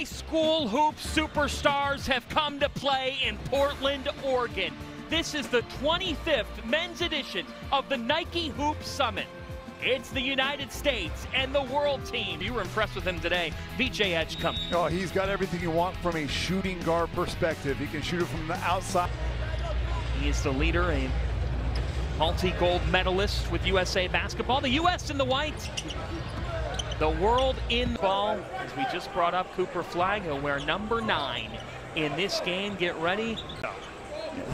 High school hoop superstars have come to play in Portland, Oregon. This is the 25th men's edition of the Nike Hoop Summit. It's the United States and the world team. You were impressed with him today, VJ Edgecombe. Oh, he's got everything you want from a shooting guard perspective. He can shoot it from the outside. He is the leader, a multi-gold medalist with USA basketball. The U.S. in the white, the world in the ball. As we just brought up, Cooper Flagg, he'll wear number 9 in this game. Get ready.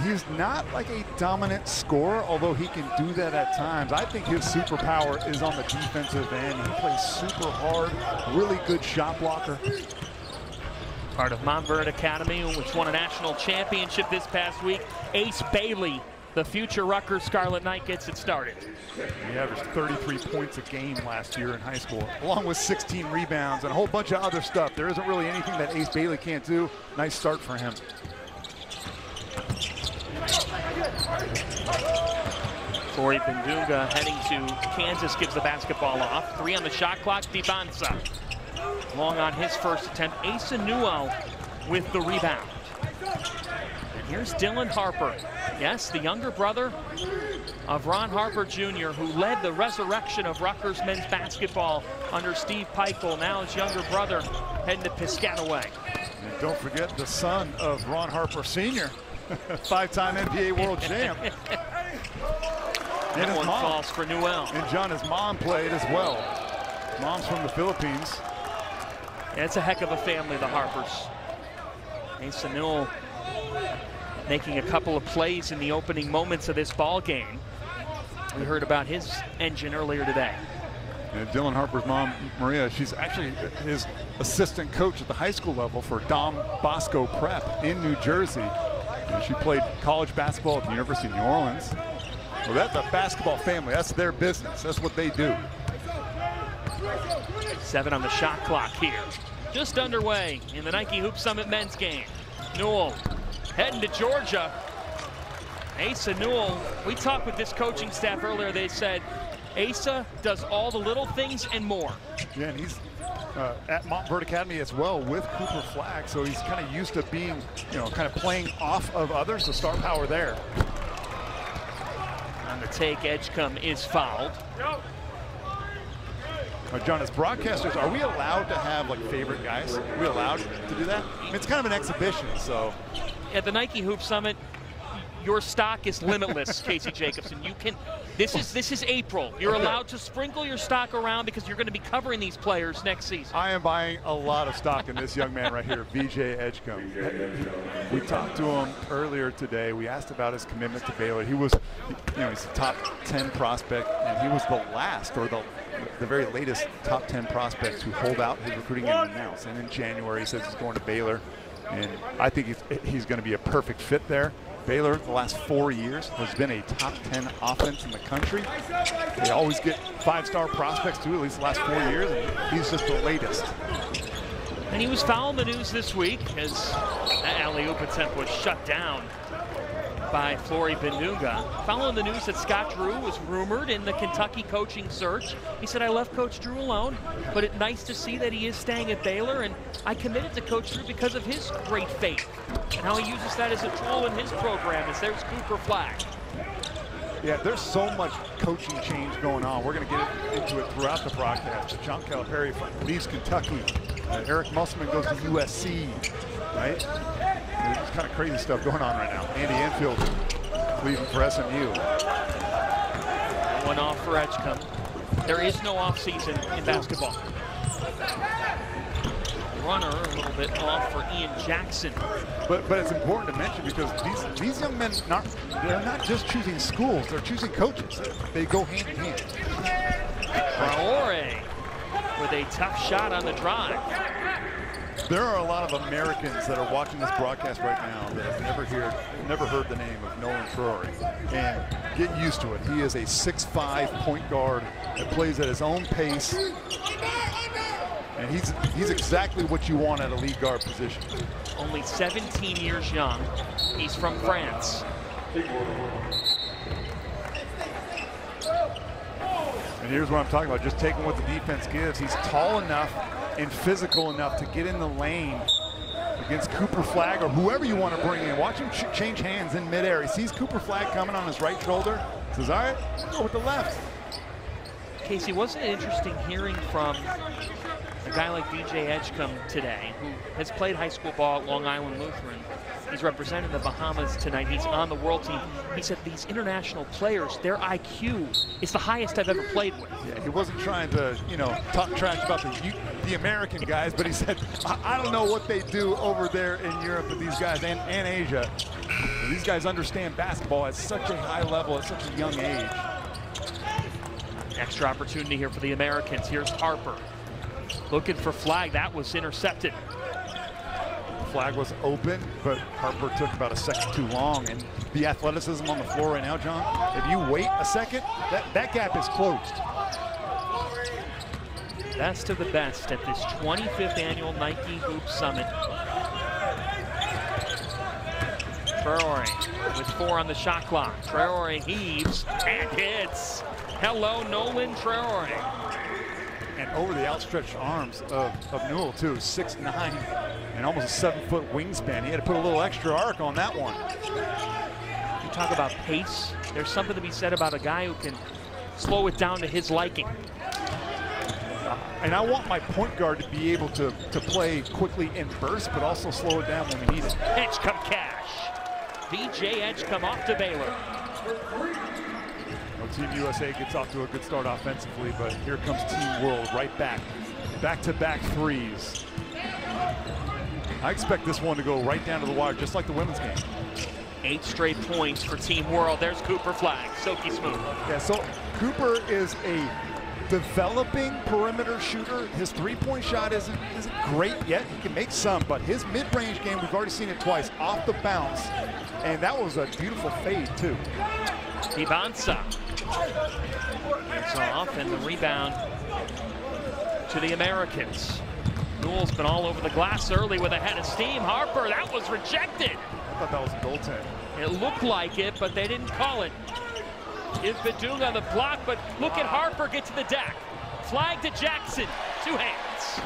He's not like a dominant scorer, although he can do that at times. I think his superpower is on the defensive end. He plays super hard, really good shot blocker. Part of Montverde Academy, which won a national championship this past week. Ace Bailey, the future Rutgers Scarlet Knight, gets it started. He averaged 33 points a game last year in high school, along with 16 rebounds and a whole bunch of other stuff. There isn't really anything that Ace Bailey can't do. Nice start for him. Flory Bindunga heading to Kansas, gives the basketball off. 3 on the shot clock, Dibansa. Long on his first attempt. Asa Newell with the rebound. And here's Dylan Harper. Yes, the younger brother of Ron Harper Jr., who led the resurrection of Rutgers men's basketball under Steve Peichel. Now his younger brother heading to Piscataway. And don't forget the son of Ron Harper Sr., 5-time NBA world champ. That one falls for Newell. And John, his mom played as well. Mom's from the Philippines. It's a heck of a family, the Harpers. Asa Newell making a couple of plays in the opening moments of this ball game. We heard about his engine earlier today. And Dylan Harper's mom, Maria, she's actually his assistant coach at the high school level for Don Bosco Prep in New Jersey. And she played college basketball at the University of New Orleans. Well, that's a basketball family. That's their business. That's what they do. 7 on the shot clock here. Just underway in the Nike Hoop Summit men's game. Newell heading to Georgia. Asa Newell, we talked with this coaching staff earlier. They said Asa does all the little things and more. Yeah, and he's at Montverde Academy as well with Cooper Flagg, so he's kind of used to being, kind of playing off of others, the star power there. On the take, Edgecombe is fouled. John, as broadcasters, are we allowed to have like favorite guys? Are we allowed to do that? I mean, it's kind of an exhibition, so. At the Nike Hoop Summit, your stock is limitless, Casey Jacobson. You can. This is April. You're allowed to sprinkle your stock around because you're going to be covering these players next season. I am buying a lot of stock in this young man right here, VJ Edgecombe. We talked to him earlier today. We asked about his commitment to Baylor. He was, he's a top 10 prospect, and he was the last, or the very latest top 10 prospects who hold out his recruiting and announce. And in January, he says he's going to Baylor, and I think he's going to be a perfect fit there. Baylor, the last 4 years, has been a top 10 offense in the country. They always get 5-star prospects too, at least the last 4 years, and he's just the latest. And he was fouling the news this week as that alley-oop attempt was shut down by Flory Bindunga. Following the news that Scott Drew was rumored in the Kentucky coaching search. He said, I left Coach Drew alone, but it's nice to see that he is staying at Baylor, and I committed to Coach Drew because of his great faith and how he uses that as a tool in his program. As there's Cooper Flagg. Yeah, there's so much coaching change going on. We're going to get into it throughout the broadcast. John Calipari leaves Kentucky. Eric Musselman goes to USC, right? There's kind of crazy stuff going on right now. Andy Enfield leaving for SMU. One off for Edgecombe. There is no off season in basketball. Runner a little bit off for Ian Jackson. But it's important to mention because these young men, they're not just choosing schools, they're choosing coaches. They go hand in hand. Traore with a tough shot on the drive. There are a lot of Americans that are watching this broadcast right now that have never heard the name of Nolan Traore. And get used to it. He is a 6'5" point guard that plays at his own pace. And he's exactly what you want at a lead guard position. Only 17 years young. He's from France. And here's what I'm talking about, just taking what the defense gives. He's tall enough and physical enough to get in the lane against Cooper Flagg or whoever you want to bring in. Watch him change hands in midair. He sees Cooper Flagg coming on his right shoulder. Says, all right, go with the left. Casey, wasn't it interesting hearing from a guy like VJ Edgecombe today, who has played high school ball at Long Island Lutheran? He's representing the Bahamas tonight. He's on the world team. He said these international players, their IQ is the highest I've ever played with. Yeah, he wasn't trying to, you know, talk trash about the American guys, but he said, I don't know what they do over there in Europe with these guys and Asia. These guys understand basketball at such a high level at such a young age. Extra opportunity here for the Americans. Here's Harper looking for Flagg. That was intercepted. Flagg was open, but Harper took about a second too long. And the athleticism on the floor right now, John, if you wait a second, that gap is closed. Best of the best at this 25th annual Nike Hoop Summit. Traore with 4 on the shot clock. Traore heaves and hits. Hello, Nolan Traore. And over the outstretched arms of Newell, too, 6'9", and almost a 7-foot wingspan. He had to put a little extra arc on that one. You talk about pace. There's something to be said about a guy who can slow it down to his liking. And I want my point guard to be able to play quickly in bursts, but also slow it down when we need it. Edgecombe cash. VJ Edgecombe off to Baylor. Team USA gets off to a good start offensively, but here comes Team World right back. Back-to-back threes. I expect this one to go right down to the wire, just like the women's game. 8 straight points for Team World. There's Cooper Flagg, silky smooth. Yeah, so Cooper is a developing perimeter shooter. His three-point shot isn't great yet. He can make some, but his mid-range game, we've already seen it twice, off the bounce. And that was a beautiful fade, too. Ibanza. It's off, and the rebound to the Americans. Newell's been all over the glass early with a head of steam. Harper, that was rejected. I thought that was a goaltend. It looked like it, but they didn't call it. Give Badunga the block, but look at Harper get to the deck. Flag to Jackson, 2 hands.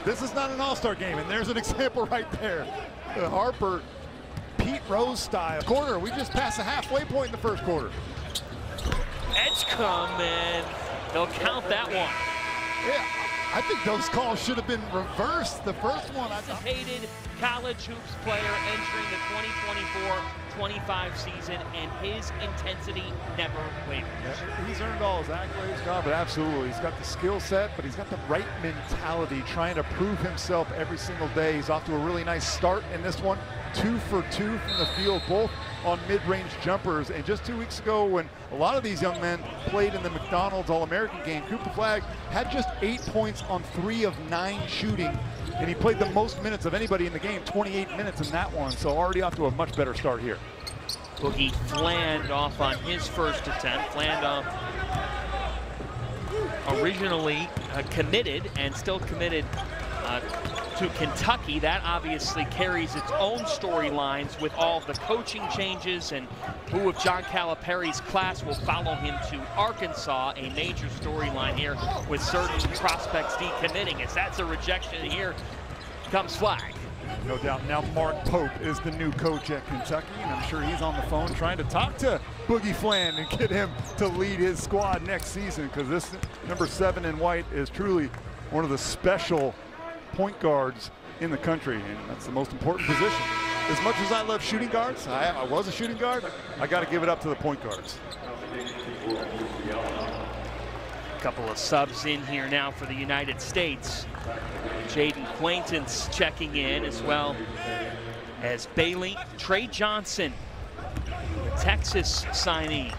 This is not an all-star game, and there's an example right there. Harper, Pete Rose style. Quarter, we just passed the halfway point in the first quarter. Edgecombe, and they'll count that one. Yeah, I think those calls should have been reversed. The first one, Anticipated college hoops player entering the 2024-25 season, and his intensity never wavers. Yeah, he's earned all his accolades, John, but absolutely. He's got the skill set, but he's got the right mentality, trying to prove himself every single day. He's off to a really nice start in this one. 2 for 2 from the field, both on mid-range jumpers. And just 2 weeks ago, when a lot of these young men played in the McDonald's All-American game, Cooper Flagg had just 8 points on 3 of 9 shooting, and he played the most minutes of anybody in the game, 28 minutes in that one. So already off to a much better start here. Boogie Fland off on his first attempt. Fland originally committed and still committed to Kentucky. That obviously carries its own storylines with all the coaching changes, and who of John Calipari's class will follow him to Arkansas, a major storyline here with certain prospects decommitting. As that's a rejection, here comes Flagg. No doubt. Now Mark Pope is the new coach at Kentucky, and I'm sure he's on the phone trying to talk to Boogie Fland and get him to lead his squad next season, because this number 7 in white is truly one of the special point guards in the country, and that's the most important position. As much as I love shooting guards, I was a shooting guard, I got to give it up to the point guards. A couple of subs in here now for the United States. Jaden Quaintance checking in, as well as Bailey. Trey Johnson, the Texas signee.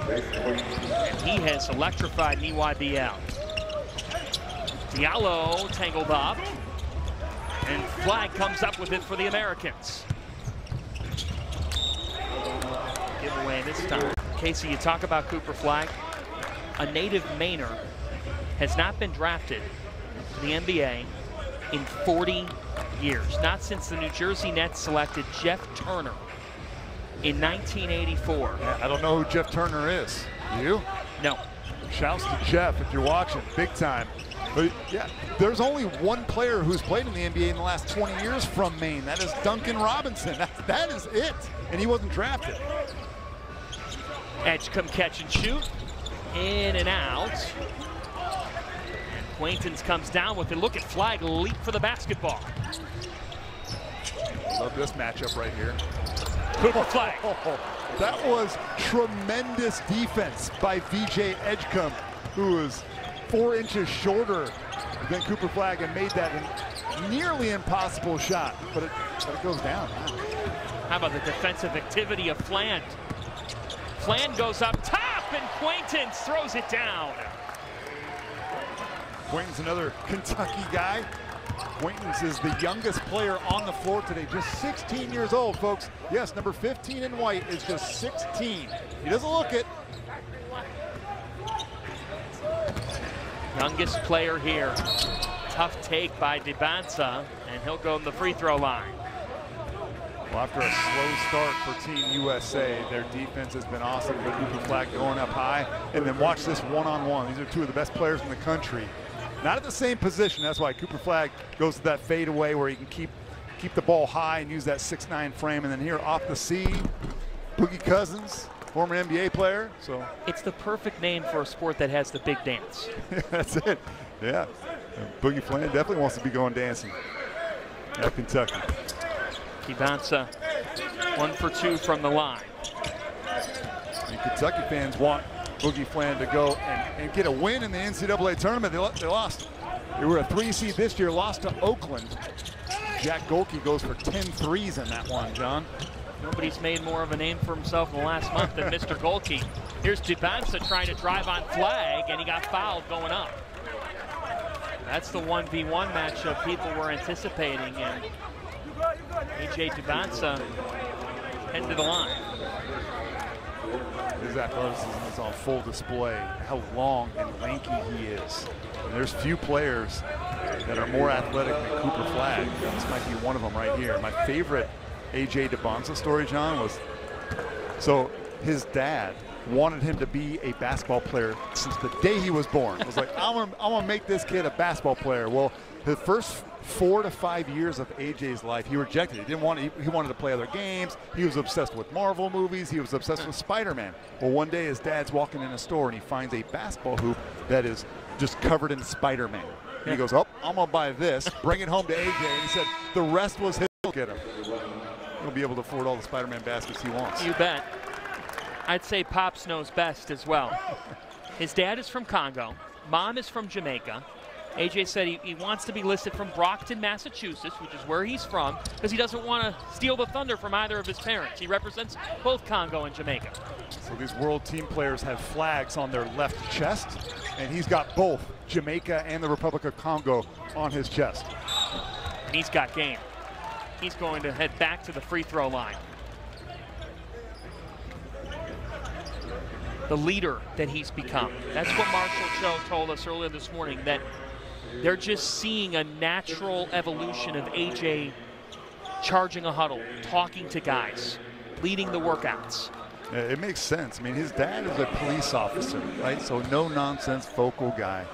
And he has electrified an EYBL. Diallo tangled up, and Flagg comes up with it for the Americans. Giveaway this time. Casey, you talk about Cooper Flagg. A native Mainer has not been drafted to the NBA in 40 years. Not since the New Jersey Nets selected Jeff Turner in 1984. Yeah, I don't know who Jeff Turner is. You? No. Shouts to Jeff if you're watching, big time. But yeah, there's only one player who's played in the NBA in the last 20 years from Maine. That is Duncan Robinson. That is it. And he wasn't drafted. Edgecombe catch and shoot. In and out. And Quaintance comes down with it. Look at Flag leap for the basketball. Love this matchup right here. Cooper Flag. That was tremendous defense by VJ Edgecombe, who was 4 inches shorter than Cooper Flag and made that a nearly impossible shot, but it goes down. How about the defensive activity of Fland? Fland goes up top and Quaintance throws it down. Quaintance, another Kentucky guy. Quaintance is the youngest player on the floor today, just 16 years old, folks. Yes, number 15 in white is just 16. He doesn't look it. Youngest player here. Tough take by DeBanza, and he'll go to the free throw line. Well, after a slow start for Team USA, their defense has been awesome. But Cooper Flag going up high, and then watch this one-on-one. These are two of the best players in the country. Not at the same position. That's why Cooper Flag goes to that fadeaway where he can keep the ball high and use that 6'9" frame. And then here off the C, Boogie Cousins, former NBA player. So it's the perfect name for a sport that has the big dance. That's it. Yeah. Boogie Flag definitely wants to be going dancing at Kentucky. DeBanza 1 for 2 from the line. And Kentucky fans want Boogie Fland to go and get a win in the NCAA tournament. They lost. They were a 3 seed this year, lost to Oakland. Jack Golke goes for 10 threes in that one, John. Nobody's made more of a name for himself in the last month than Mr. Golke. Here's DeBanza trying to drive on Flag, and he got fouled going up. That's the 1v1 matchup people were anticipating, and A.J. DeBanza heading to the line. His athleticism is on full display, how long and lanky he is. And there's few players that are more athletic than Cooper Flag. This might be one of them right here. My favorite A.J. DeBanza story, John, was so his dad wanted him to be a basketball player since the day he was born. It was like, I'm gonna make this kid a basketball player. Well, the first 4 to 5 years of AJ's life, he rejected it. He wanted to play other games. He was obsessed with Marvel movies. He was obsessed with Spider-Man. Well, one day his dad's walking in a store and he finds a basketball hoop that is just covered in Spider-Man. And he goes, oh, I'm gonna buy this, bring it home to AJ, and he said the rest was his. Look at him. He'll be able to afford all the Spider-Man baskets he wants. You bet. I'd say Pops knows best as well. His dad is from Congo. Mom is from Jamaica. AJ said he wants to be listed from Brockton, Massachusetts, which is where he's from, because he doesn't want to steal the thunder from either of his parents. He represents both Congo and Jamaica. So these world team players have flags on their left chest, and he's got both Jamaica and the Republic of Congo on his chest. And he's got game. He's going to head back to the free throw line. The leader that he's become. That's what Marshall Cho told us earlier this morning, that they're just seeing a natural evolution of AJ charging a huddle, talking to guys, leading the workouts. Yeah, it makes sense. I mean, his dad is a police officer, right? So no nonsense, vocal guy.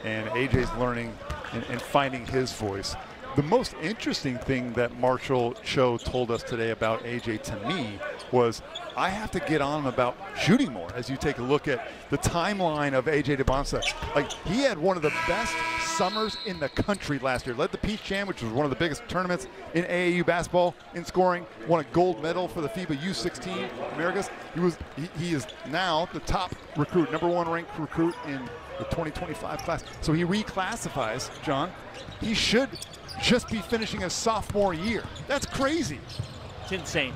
And AJ's learning and finding his voice. The most interesting thing that Marshall Cho told us today about AJ to me was, I have to get on him about shooting more. As you take a look at the timeline of AJ DeBanza, like, he had one of the best summers in the country last year. Led the Peach Jam, which was one of the biggest tournaments in AAU basketball in scoring. Won a gold medal for the FIBA U16 Americas. He is now the top recruit, #1 ranked recruit in the 2025 class. So he reclassifies, John. He should just be finishing a sophomore year. That's crazy. It's insane.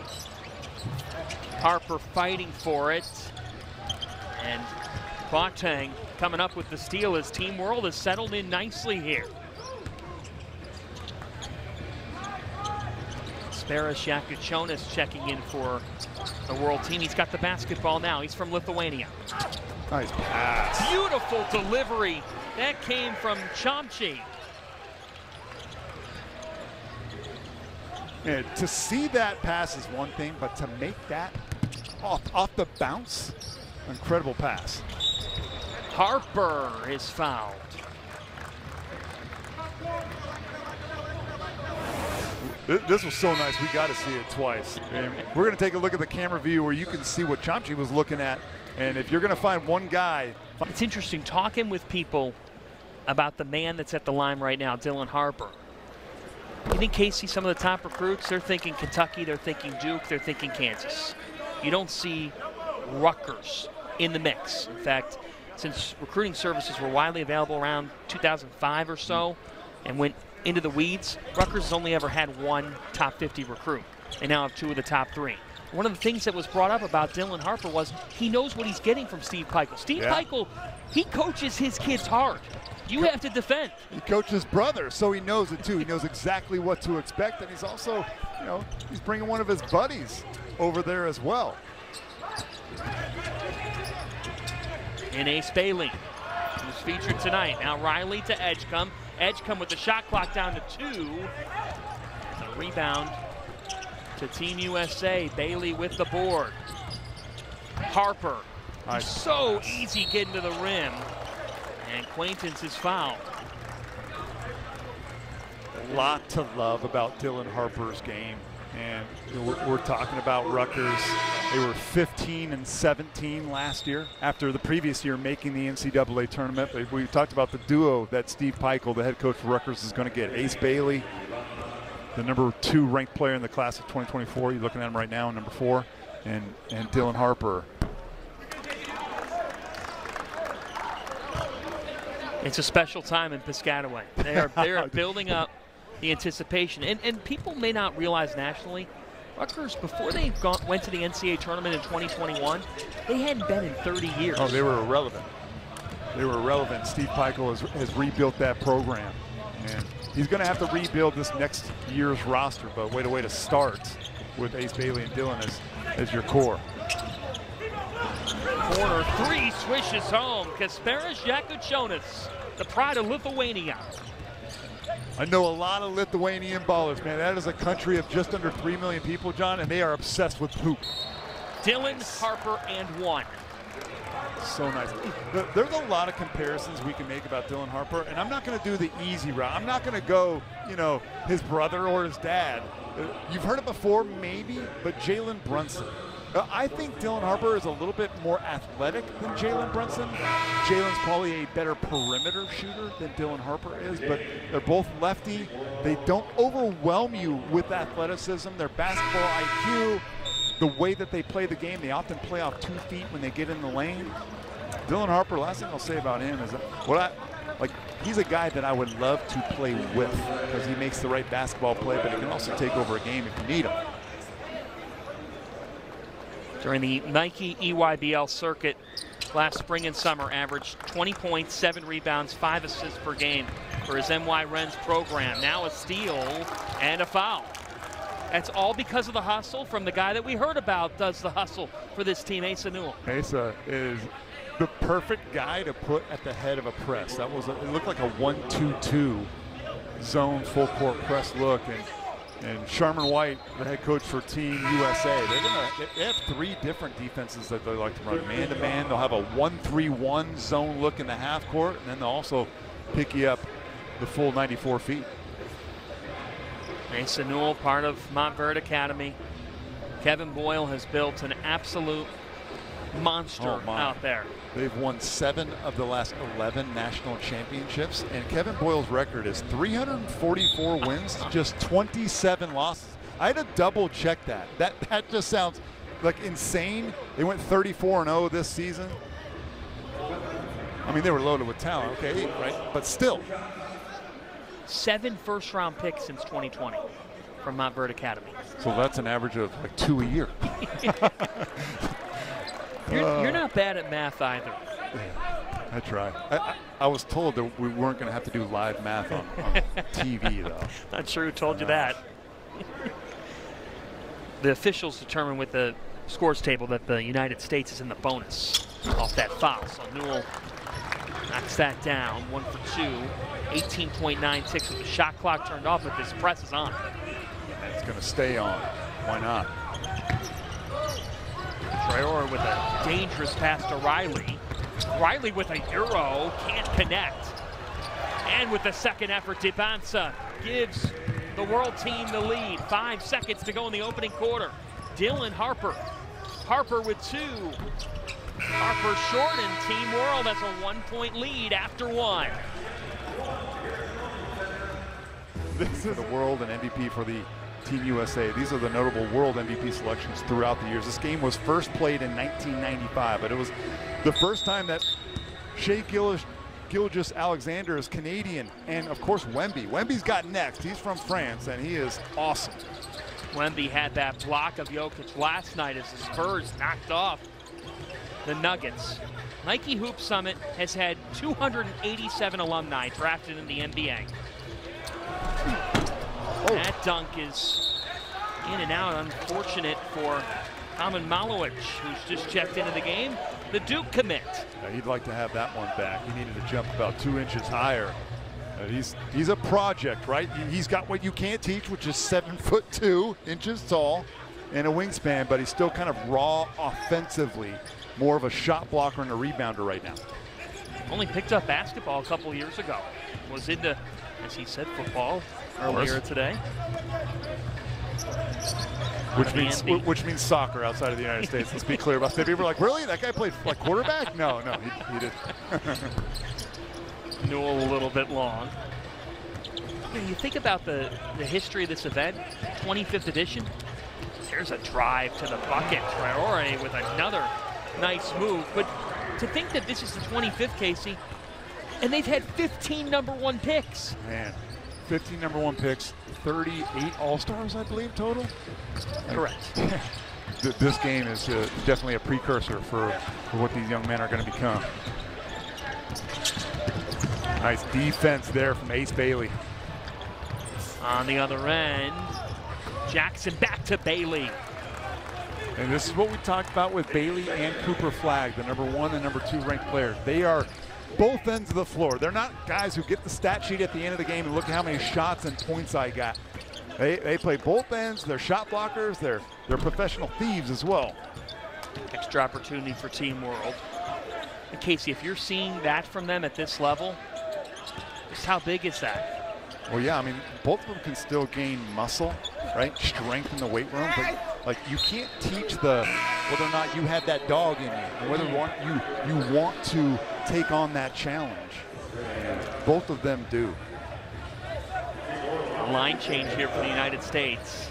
Harper fighting for it. And Boateng coming up with the steal as Team World has settled in nicely here. Speras Yakuchonis checking in for the World team. He's got the basketball now. He's from Lithuania. Nice pass. Beautiful delivery. That came from Chomchi. And to see that pass is one thing, but to make that off the bounce, incredible pass. Harper is fouled. This was so nice. We got to see it twice. And we're going to take a look at the camera view where you can see what Chomchi was looking at. And if you're going to find one guy. It's interesting talking with people about the man that's at the line right now, Dylan Harper. You think Casey, some of the top recruits, they're thinking Kentucky, they're thinking Duke, they're thinking Kansas. You don't see Rutgers in the mix. In fact, since recruiting services were widely available around 2005 or so and went into the weeds, Rutgers has only ever had one top 50 recruit. They now have 2 of the top 3. One of the things that was brought up about Dylan Harper was he knows what he's getting from Steve Pikiell. Steve Pikiell, he coaches his kids hard. You have to defend. He coached his brother, so he knows it too. He knows exactly what to expect, and he's also, you know, he's bringing one of his buddies over there as well. And Ace Bailey, who's featured tonight. Now Riley to Edgecombe. Edgecombe with the shot clock down to 2. A rebound to Team USA. Bailey with the board. Harper. Nice. So easy getting to the rim. And Quaintance is fouled. A lot to love about Dylan Harper's game. And we're talking about Rutgers. They were 15-17 last year after the previous year making the NCAA tournament. We talked about the duo that Steve Pikiell, the head coach for Rutgers, is going to get. Ace Bailey, the number 2 ranked player in the class of 2024. You're looking at him right now, number 4, and Dylan Harper. It's a special time in Piscataway. They are building up the anticipation. And people may not realize nationally, Rutgers, before they went to the NCAA tournament in 2021, they hadn't been in 30 years. Oh, they were irrelevant. They were irrelevant. Steve Pikiell has rebuilt that program. And he's going to have to rebuild this next year's roster, but way to start with Ace Bailey and Dylan as your core. Corner 3 swishes home. Kasparas Jakučionis, the pride of Lithuania. I know a lot of Lithuanian ballers, man. That is a country of just under 3 million people, John, and they are obsessed with hoop. Dylan Harper and 1. So nice. There's a lot of comparisons we can make about Dylan Harper, and I'm not going to do the easy route. I'm not going to go, you know, his brother or his dad. You've heard it before, maybe, but Jalen Brunson. I think Dylan Harper is a little bit more athletic than Jalen Brunson. Jalen's probably a better perimeter shooter than Dylan Harper is, but they're both lefty. They don't overwhelm you with athleticism. Their basketball IQ, the way that they play the game, they often play off 2 feet when they get in the lane. Dylan Harper, last thing I'll say about him is he's a guy that I would love to play with because he makes the right basketball play, but he can also take over a game if you need him. During the Nike EYBL circuit last spring and summer, averaged 20 points, 7 rebounds, 5 assists per game for his NY Rens program. Now a steal and a foul. That's all because of the hustle from the guy that we heard about does the hustle for this team, Asa Newell. Asa is the perfect guy to put at the head of a press. It looked like a 1-2-2 zone full court press look. And Sharman White, the head coach for Team USA, they have 3 different defenses that they like to run. Man-to-man, they'll have a 1-3-1 zone look in the half court, and then they'll also pick you up the full 94 feet. Asa Newell, part of Montverde Academy. Kevin Boyle has built an absolute monster out there. They've won 7 of the last 11 national championships, and Kevin Boyle's record is 344 wins to just 27 losses. I had to double check that. That just sounds like insane. They went 34-0 this season. I mean, they were loaded with talent, okay, right? But still. 7 first-round picks since 2020 from Montverde Academy. So that's an average of like 2 a year. You're not bad at math either. Yeah, I try. I was told that we weren't going to have to do live math on TV, though. Not sure who told you that. The officials determined with the scores table that the United States is in the bonus off that foul. So Newell knocks that down. 1 for 2. 18.9 ticks with the shot clock turned off, but this press is on. It's going to stay on. Why not? Traore with a dangerous pass to Riley. Riley with a euro, can't connect. And with the second effort, Debansa gives the world team the lead. 5 seconds to go in the opening quarter. Dylan Harper. Harper with 2. Harper short, and Team World has a 1-point lead after 1. This is the world and MVP for the Team USA. These are the notable world MVP selections throughout the years. This game was first played in 1995, but it was the first time that Shea Gilgeous-Alexander is Canadian, and of course Wemby. Wemby's got next. He's from France, and he is awesome. Wemby had that block of Jokic last night as the Spurs knocked off the Nuggets. Nike Hoop Summit has had 287 alumni drafted in the NBA. Oh. That dunk is in and out. Unfortunate for Kamen Malowich, who's just checked into the game. The Duke commit. He'd like to have that one back. He needed to jump about 2 inches higher. He's a project, right? He's got what you can't teach, which is 7'2" tall and a wingspan, but he's still kind of raw offensively. More of a shot blocker and a rebounder right now. Only picked up basketball a couple years ago. Was into, as he said, football earlier today. Which means soccer outside of the United States. Let's be clear about that. People are like, really? That guy played like quarterback? No, he did. Newell a little bit long. You think about the history of this event, 25th edition. There's a drive to the bucket. Traore with another nice move. But to think that this is the 25th, Casey, and they've had 15 #1 picks. Man, 15 #1 picks, 38 All-Stars, I believe, total? Correct. This game is definitely a precursor for what these young men are going to become. Nice defense there from Ace Bailey. On the other end, Jackson back to Bailey. And this is what we talked about with Bailey and Cooper Flagg, the #1 and #2 ranked players. They are both ends of the floor. They're not guys who get the stat sheet at the end of the game and look at how many shots and points I got. They play both ends. They're shot blockers. They're professional thieves as well. Extra opportunity for Team World. And Casey, if you're seeing that from them at this level, just how big is that? Well, yeah, I mean, both of them can still gain muscle, right? Strength in the weight room, but like you can't teach whether or not you had that dog in you, and whether you want to take on that challenge. And both of them do. A line change here for the United States.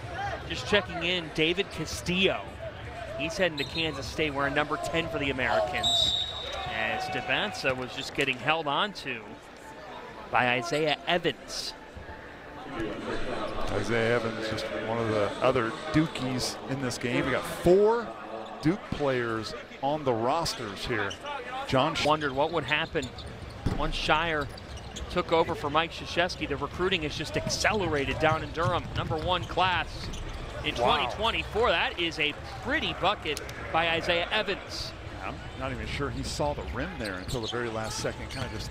Just checking in, David Castillo. He's heading to Kansas State wearing #10 for the Americans. As Debansa was just getting held onto by Isaiah Evans. Isaiah Evans, just one of the other Dukies in this game. We got 4 Duke players on the rosters here. John wondered what would happen once Shire took over for Mike Krzyzewski. The recruiting has just accelerated down in Durham. #1 class in 2024. That is a pretty bucket by Isaiah Evans. I'm not even sure he saw the rim there until the very last second. Kind of just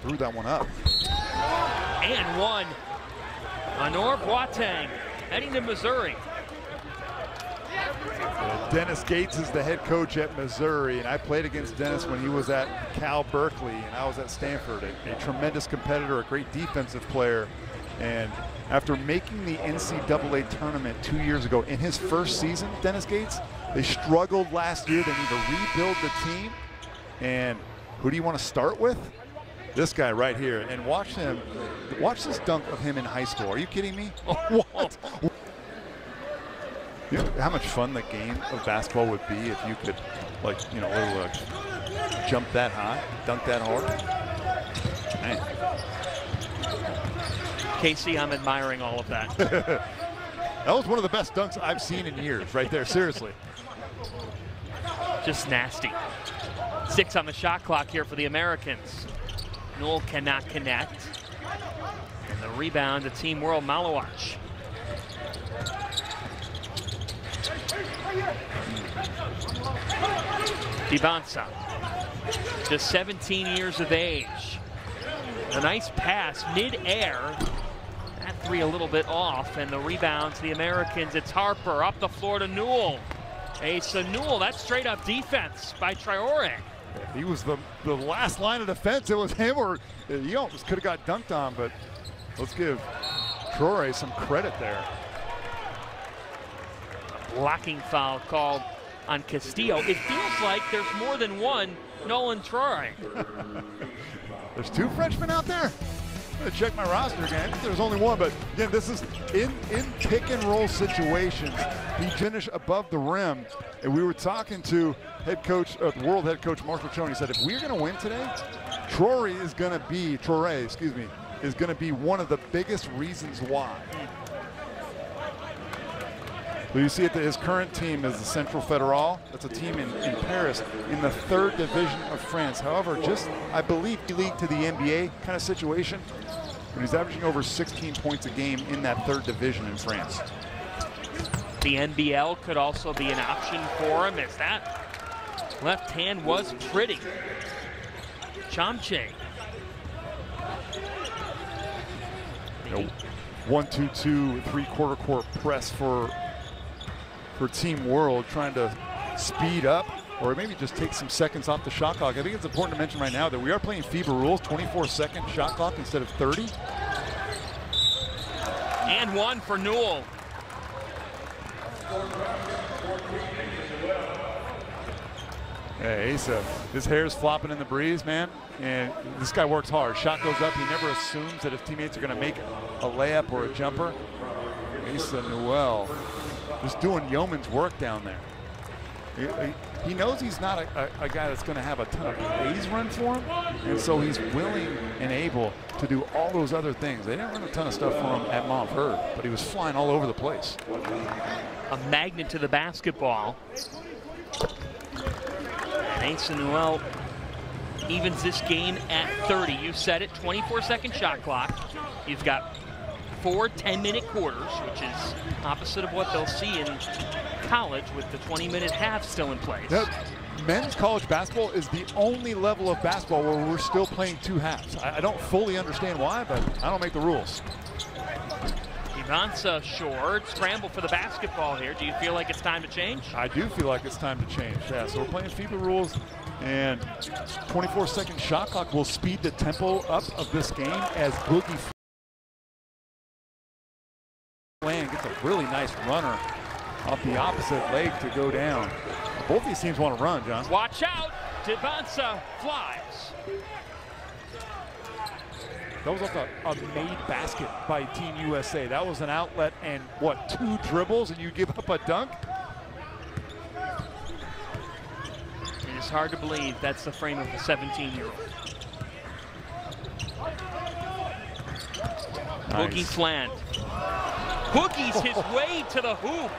threw that one up. And one. Honor Boateng heading to Missouri. Dennis Gates is the head coach at Missouri, and I played against Dennis when he was at Cal Berkeley, and I was at Stanford. A tremendous competitor, a great defensive player. And after making the NCAA tournament 2 years ago, in his first season, Dennis Gates, they struggled last year. They need to rebuild the team. And who do you want to start with? This guy right here. And watch this dunk of him in high school. Are you kidding me? What? You know how much fun the game of basketball would be if you could, like, you know, jump that high, dunk that hard. Man. Casey, I'm admiring all of that. That was one of the best dunks I've seen in years, right there, seriously. Just nasty. 6 on the shot clock here for the Americans. Newell cannot connect. And the rebound to Team World, Malowich. Debansa, just 17 years of age. A nice pass mid-air. That three a little bit off, and the rebounds, the Americans, it's Harper, up the floor to Newell. Asa Newell, that's straight up defense by Traore. He was the last line of defense. It was him, or he almost could have got dunked on, but let's give Traore some credit there. A blocking foul called on Castillo. It feels like there's more than one Nolan Traore. There's two freshmen out there? I'm gonna check my roster again. There's only one, but again, this is in pick and roll situations. He finished above the rim, and we were talking to world head coach Marshall Chone. He said, if we're gonna win today, Traore is gonna be one of the biggest reasons why. So you see his current team is the Central Fédéral. That's a team in Paris in the 3rd division of France. However, just, I believe, league to the NBA kind of situation. But he's averaging over 16 points a game in that 3rd division in France. The NBL could also be an option for him, as that left hand was pretty. Chomche. 1-2-2, 3/4 court press for Team World, trying to speed up or maybe just take some seconds off the shot clock. I think it's important to mention right now that we are playing FIBA rules, 24-second shot clock instead of 30. And one for Newell. Hey, Asa, his hair's flopping in the breeze, man, and this guy works hard. Shot goes up, he never assumes that his teammates are gonna make a layup or a jumper. Asa Newell just doing yeoman's work down there. He knows he's not a guy that's going to have a ton of plays run for him, and so he's willing and able to do all those other things. They didn't run a ton of stuff for him at Montfort, but he was flying all over the place. A magnet to the basketball. And Asa Newell evens this game at 30. You said it, 24-second shot clock. You've got 4 10-minute quarters, which is opposite of what they'll see in college with the 20-minute half still in place. Yep. Men's college basketball is the only level of basketball where we're still playing 2 halves. I don't fully understand why, but I don't make the rules. Ivansa short, scramble for the basketball here. Do you feel like it's time to change? I do feel like it's time to change, yeah. So we're playing FIBA rules, and 24-second shot clock will speed the tempo up of this game as Boogie gets a really nice runner off the opposite leg to go down. Both these teams want to run, John. Watch out! Devansa flies. That was off a made basket by Team USA. That was an outlet and, what, 2 dribbles and you give up a dunk? It is hard to believe that's the frame of a 17-year-old. Nice. Boogie Fland. Boogies his way to the hoop.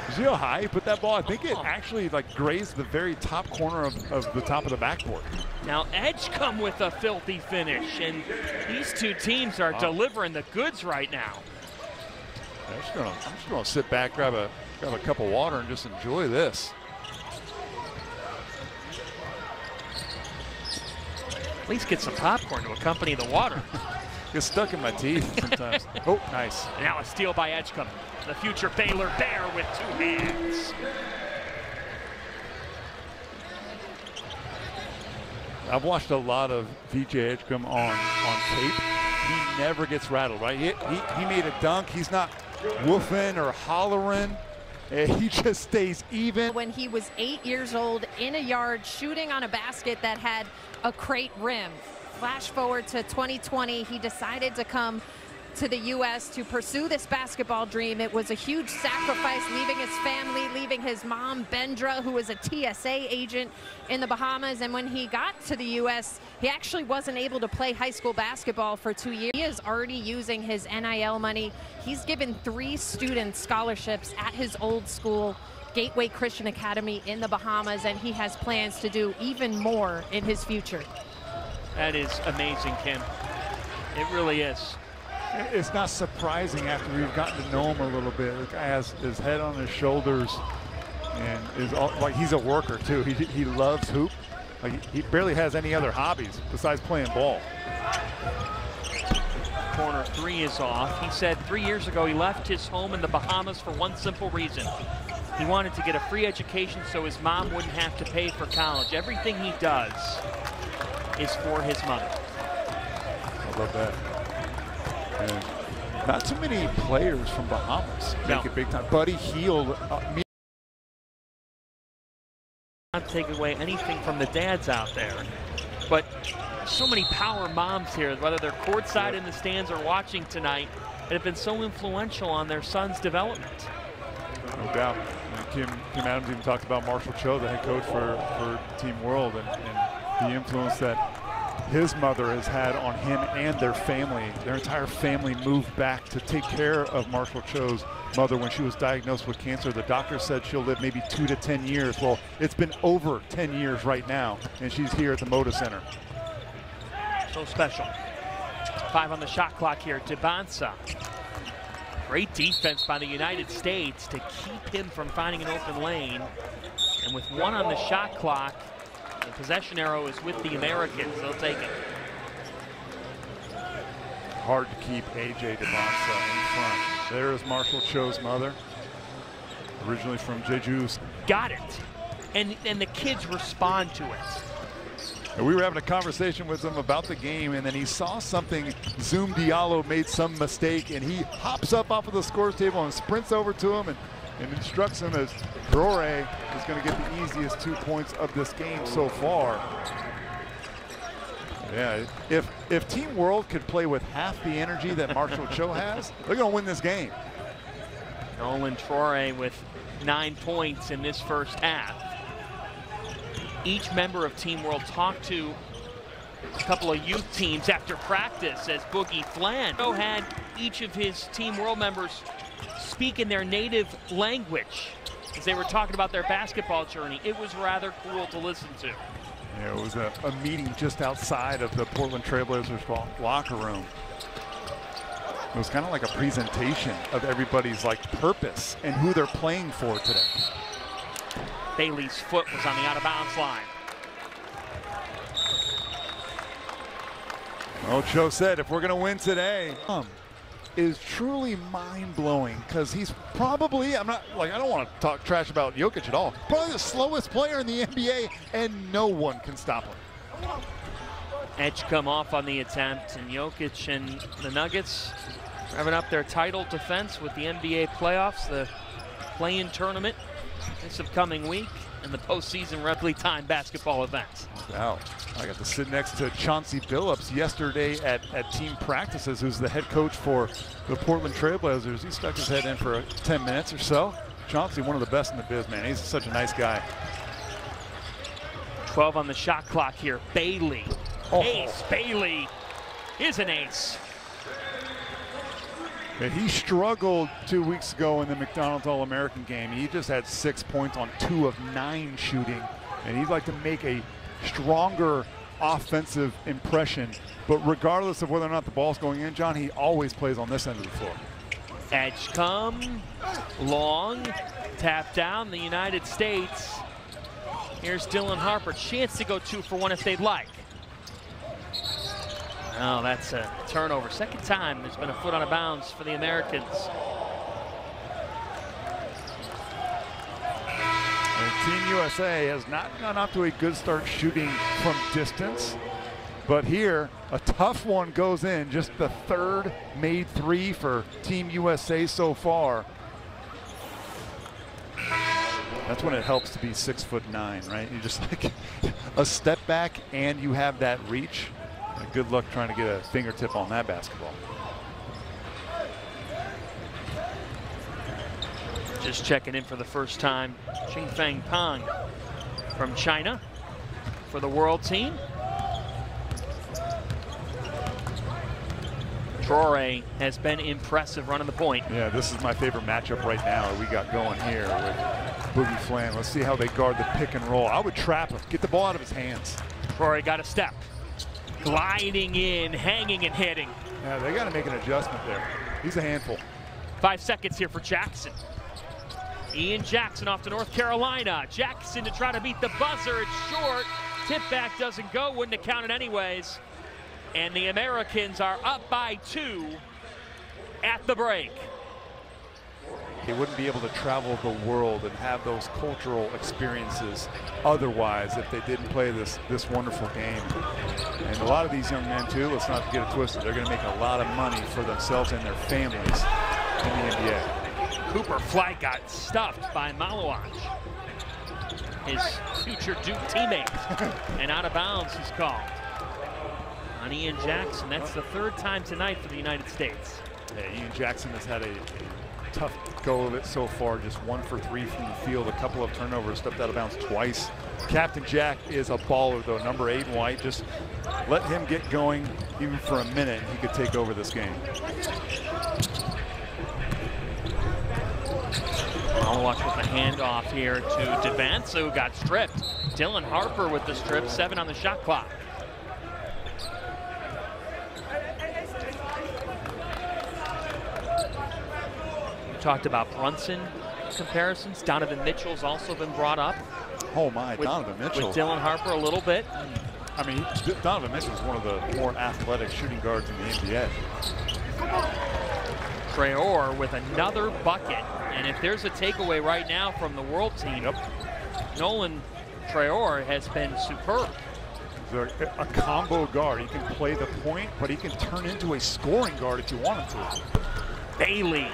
You see how high he put that ball? I think it actually grazed the very top corner of the top of the backboard. Now Edgecombe with a filthy finish, and these two teams are delivering the goods right now. I'm just gonna sit back, grab a cup of water, and just enjoy this. At least get some popcorn to accompany the water. Gets stuck in my teeth sometimes. Oh, nice. And now a steal by Edgecombe. The future Baylor Bear with 2 hands. I've watched a lot of VJ Edgecombe on tape. He never gets rattled, right? He made a dunk. He's not woofing or hollering. He just stays even. When he was 8 years old, in a yard, shooting on a basket that had a crate rim. Flash forward to 2020, he decided to come to the U.S. to pursue this basketball dream. It was a huge sacrifice, leaving his family, leaving his mom, Bendra, who was a TSA agent in the Bahamas. And when he got to the U.S., he actually wasn't able to play high school basketball for 2 years. He is already using his NIL money. He's given 3 students scholarships at his old school, Gateway Christian Academy in the Bahamas, and he has plans to do even more in his future. That is amazing, Kim. It really is. It's not surprising after we've gotten to know him a little bit. The guy has his head on his shoulders and is he's a worker too. He loves hoop. He barely has any other hobbies besides playing ball. corner three is off. He said 3 years ago he left his home in the Bahamas for one simple reason. He wanted to get a free education so his mom wouldn't have to pay for college. Everything he does is for his mother. I love that. And not too many players from Bahamas make it big time. Buddy Hield. Not taking away anything from the dads out there, but so many power moms here, whether they're courtside in the stands or watching tonight, that have been so influential on their son's development. No doubt. And Kim Adams even talked about Marshall Cho, the head coach for Team World, and the influence that his mother has had on him and their family. Their entire family moved back to take care of Marshall Cho's mother when she was diagnosed with cancer. The doctor said she'll live maybe 2 to 10 years. Well, it's been over 10 years right now, and she's here at the Moda Center. So special. 5 on the shot clock here. Dibonsa. Great defense by the United States to keep him from finding an open lane. And with 1 on the shot clock, the possession arrow is with the Americans. They'll take it. Hard to keep A.J. Dibonsa in front. There's Marshall Cho's mother, originally from Jeju. Got it. And the kids respond to it. And we were having a conversation with him about the game, and then he saw something. Zoom Diallo made some mistake, and he hops up off of the scores table and sprints over to him and instructs him as Drore is going to get the easiest 2 points of this game so far. Yeah, if Team World could play with half the energy that Marshall Cho has, they're going to win this game. Nolan Drore with 9 points in this first half. Each member of Team World talked to a couple of youth teams after practice as Boogie Flan had each of his Team World members speak in their native language as they were talking about their basketball journey. It was rather cool to listen to. Yeah, it was a meeting just outside of the Portland Trailblazers locker room. It was kind of like a presentation of everybody's purpose and who they're playing for today. Bailey's foot was on the out-of-bounds line. Well, Cho said if we're going to win today, is truly mind-blowing because he's probably, I don't want to talk trash about Jokic at all, probably the slowest player in the NBA, and no one can stop him. Edge come off on the attempt, and Jokic and the Nuggets revving up their title defense with the NBA playoffs, the play-in tournament this upcoming week, and the postseason regularly timed basketball events. Wow. I got to sit next to Chauncey Billups yesterday at team practices, who's the head coach for the Portland Trailblazers. He stuck his head in for 10 minutes or so. Chauncey, one of the best in the biz, man. He's such a nice guy. 12 on the shot clock here. Bailey. Oh. Ace Bailey is an ace. And he struggled 2 weeks ago in the McDonald's All-American game. He just had 6 points on 2 of 9 shooting. And he'd like to make a stronger offensive impression. But regardless of whether or not the ball's going in, John, he always plays on this end of the floor. Edge come, long, tap down the United States. Here's Dylan Harper, chance to go 2 for 1 if they'd like. Oh, that's a turnover. Second time there's been a foot out of bounds for the Americans. And Team USA has not gone off to a good start shooting from distance. But here, a tough one goes in. Just the 3rd made 3 for Team USA so far. That's when it helps to be 6'9", right? You just a step back and you have that reach. Good luck trying to get a fingertip on that basketball. Just checking in for the first time, Xingfeng Pang from China for the world team. Drore has been impressive running the point. Yeah, this is my favorite matchup right now that we got going here with Boogie Flan. Let's see how they guard the pick and roll. I would trap him, get the ball out of his hands. Drore got a step. Gliding in, hanging and hitting. Yeah, they got to make an adjustment there. He's a handful. 5 seconds here for Jackson. Ian Jackson off to North Carolina. Jackson to try to beat the buzzer. It's short. Tip back doesn't go. Wouldn't have counted anyways. And the Americans are up by 2 at the break. He wouldn't be able to travel the world and have those cultural experiences otherwise if they didn't play this wonderful game. And a lot of these young men too, let's not get it twisted, they're going to make a lot of money for themselves and their families in the NBA. Cooper Flag got stuffed by Malawach, his future Duke teammate, and out of bounds is called on Ian Jackson. That's the 3rd time tonight for the United States. Yeah, Ian Jackson has had a tough go of it so far, just 1 for 3 from the field, a couple of turnovers, stepped out of bounds twice. Captain Jack is a baller though, number 8 in white. Just let him get going even for a minute, he could take over this game. Malawach with the handoff here to Devansa, who got stripped. Dylan Harper with the strip, 7 on the shot clock. Talked about Brunson comparisons. Donovan Mitchell's also been brought up. Oh my, Donovan Mitchell. With Dylan Harper a little bit. I mean, Donovan Mitchell is one of the more athletic shooting guards in the NBA. Traore with another bucket. And if there's a takeaway right now from the world team, Nolan Traore has been superb. He's a combo guard. He can play the point, but he can turn into a scoring guard if you want him to. Bailey.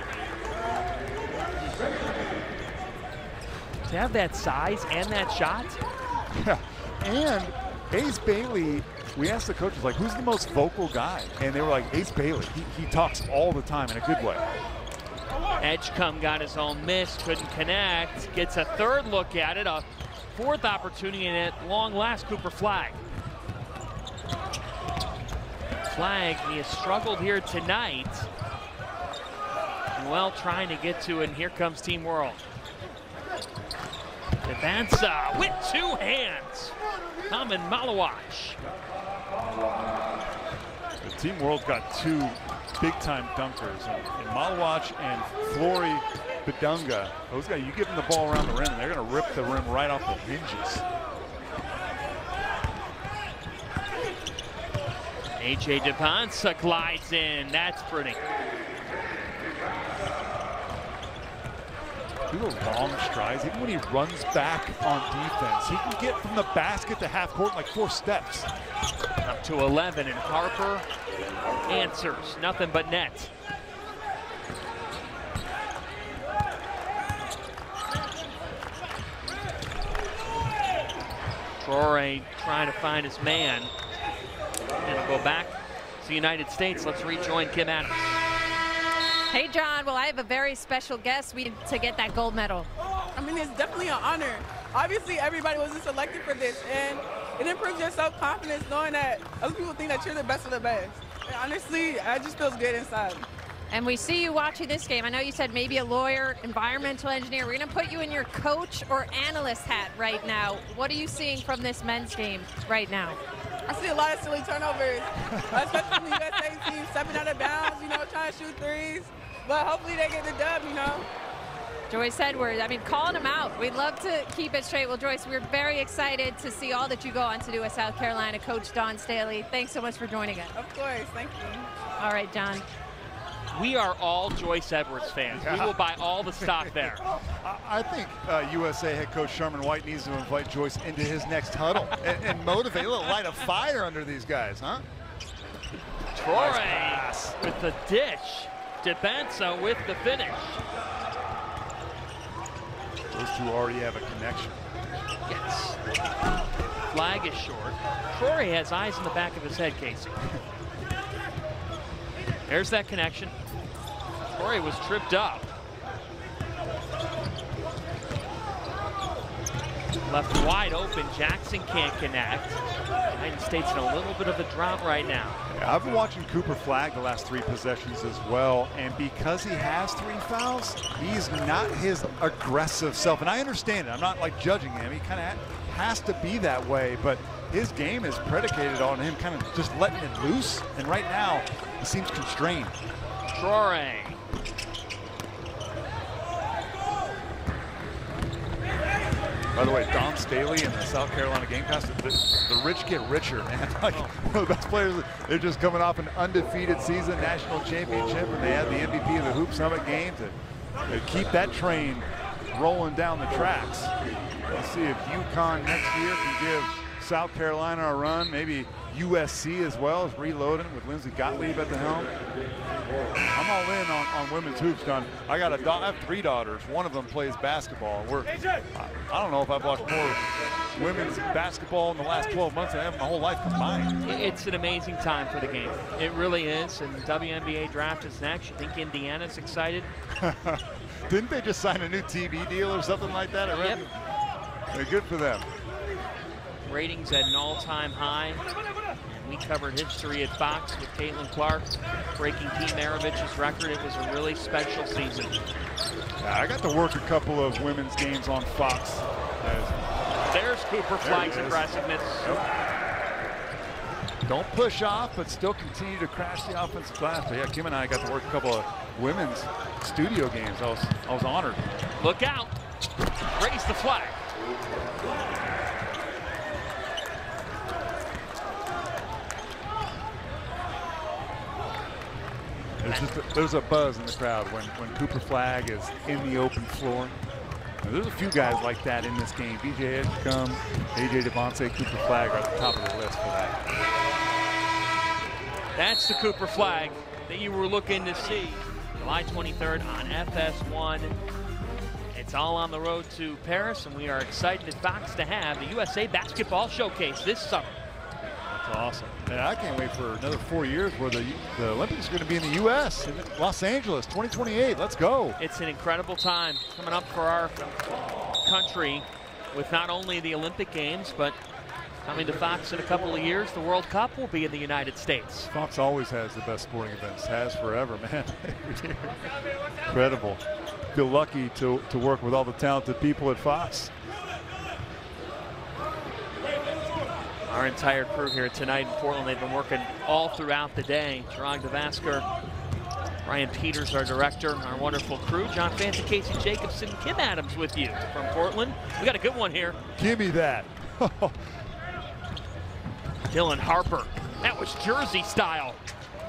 To have that size and that shot. Yeah, and Ace Bailey, we asked the coaches, like, who's the most vocal guy? And they were like, Ace Bailey. He talks all the time in a good way. Edgecombe got his own miss, couldn't connect. Gets a 3rd look at it, a 4th opportunity, and at long last, Cooper Flag. Flag, he has struggled here tonight. Well, trying to get to it, and here comes Team World. Devansa with 2 hands. Common Malawach. The Team World's got 2 big-time dunkers, and Malawach and Flory Bedunga. Those guys, you give them the ball around the rim, and they're going to rip the rim right off the hinges. A.J. Devansa glides in. That's pretty. Do the long strides, even when he runs back on defense. He can get from the basket to half court in like 4 steps. Up to 11, and Harper answers. Nothing but net. Traore trying to find his man. And we'll go back to the United States. Let's rejoin Kim Adams. Hey, John. Well, I have a very special guest to get that gold medal. I mean, it's definitely an honor. Obviously, everybody wasn't selected for this, and it improves your self-confidence knowing that other people think that you're the best of the best. And honestly, it just feels good inside. And we see you watching this game. I know you said maybe a lawyer, environmental engineer. We're going to put you in your coach or analyst hat right now. What are you seeing from this men's game right now? I see a lot of silly turnovers, especially from the USA team stepping out of bounds, trying to shoot threes. But hopefully they get the dub, Joyce Edwards, I mean, calling them out. We'd love to keep it straight. Well, Joyce, we're very excited to see all that you go on to do with South Carolina. Coach Dawn Staley, thanks so much for joining us. Of course, thank you. All right, John. We are all Joyce Edwards fans. We will buy all the stock there. I think USA head coach Sherman White needs to invite Joyce into his next huddle and motivate, a little light a fire under these guys, huh? Traore Nice with the dish. Devansa with the finish. Those two already have a connection. Yes. Flag is short. Traore has eyes in the back of his head, Casey. There's that connection. Traore was tripped up. Left wide open. Jackson can't connect. United States in a little bit of a drought right now. Yeah, I've been watching Cooper Flag the last 3 possessions as well, and because he has 3 fouls, he's not his aggressive self. And I understand it. I'm not like judging him. He kind of has to be that way, but his game is predicated on him kind of just letting it loose. And right now, he seems constrained. Traore. By the way, Don Staley and the South Carolina Gamecocks, the rich get richer, man. Like, one of the best players, they're just coming off an undefeated season, national championship, and they had the MVP of the Hoop Summit games. To keep that train rolling down the tracks. Let's see if UConn next year can give South Carolina a run. Maybe USC as well is reloading with Lindsey Gottlieb at the helm. I'm all in on women's hoops, Don. I have 3 daughters. One of them plays basketball. I don't know if I've watched more women's basketball in the last 12 months than I have my whole life combined. It's an amazing time for the game. It really is. And WNBA draft is next. You think Indiana's excited? Didn't they just sign a new TV deal or something like that? Yep. Good for them. Ratings at an all-time high. And we covered history at Fox with Caitlin Clark breaking Pete Maravich's record. It was a really special season. Yeah, I got to work a couple of women's games on Fox. There's Cooper Flagg's aggressiveness. Yep. Don't push off, but still continue to crash the offensive glass. But yeah, Kim and I got to work a couple of women's studio games. I was honored. Look out. Raise the flag. There's a buzz in the crowd when Cooper Flagg is in the open floor. Now, there's a few guys like that in this game. VJ Edgecombe, AJ Devontae, Cooper Flagg are at the top of the list for that. That's the Cooper Flagg that you were looking to see. July 23rd on FS1. It's all on the road to Paris, and we are excited at Fox to have the USA Basketball Showcase this summer. That's awesome. And I can't wait for another 4 years where the Olympics are going to be in the U.S. in Los Angeles, 2028. Let's go. It's an incredible time coming up for our country with not only the Olympic Games, but coming to Fox in a couple of years, the World Cup will be in the United States. Fox always has the best sporting events, has forever, man. Incredible. Feel lucky to work with all the talented people at Fox. Our entire crew here tonight in Portland, they've been working all throughout the day. Gerard DeVasker, Ryan Peters, our director, our wonderful crew, John Fanta, Casey Jacobson, Kim Adams with you from Portland. We got a good one here. Give me that. Dylan Harper, that was Jersey style,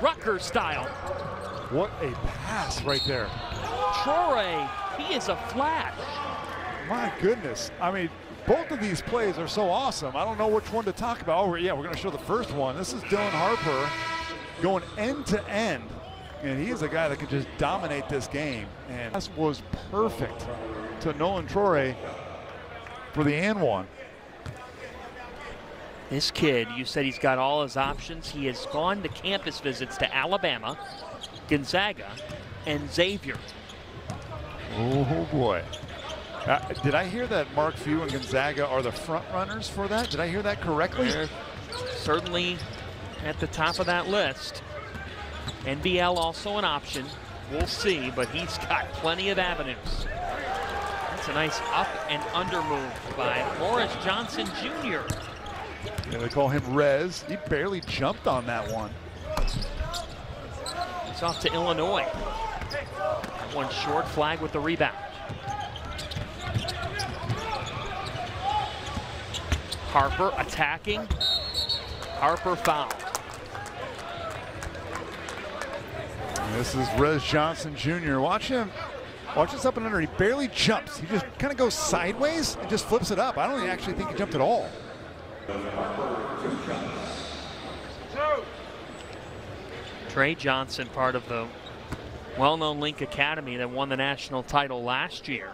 Rutgers style. What a pass right there. Troy, he is a flash. My goodness. I mean, both of these plays are so awesome. I don't know which one to talk about. Oh, yeah, we're going to show the first one. This is Dylan Harper going end to end. And he is a guy that can just dominate this game. And this was perfect to Nolan Troy for the and one. This kid, you said he's got all his options. He has gone to campus visits to Alabama, Gonzaga, and Xavier. Oh, boy. Did I hear that Mark Few and Gonzaga are the front runners for that? Did I hear that correctly? They're certainly at the top of that list. NBL also an option. We'll see, but he's got plenty of avenues. That's a nice up and under move by Morris Johnson Jr. Yeah, they call him Rez. He barely jumped on that one. He's off to Illinois. That one short, Flag with the rebound. Harper attacking. Harper fouled. And this is Rez Johnson Jr. Watch him. Watch this up and under. He barely jumps. He just kind of goes sideways and just flips it up. I don't actually think he jumped at all. Trey Johnson, part of the well-known Link Academy that won the national title last year,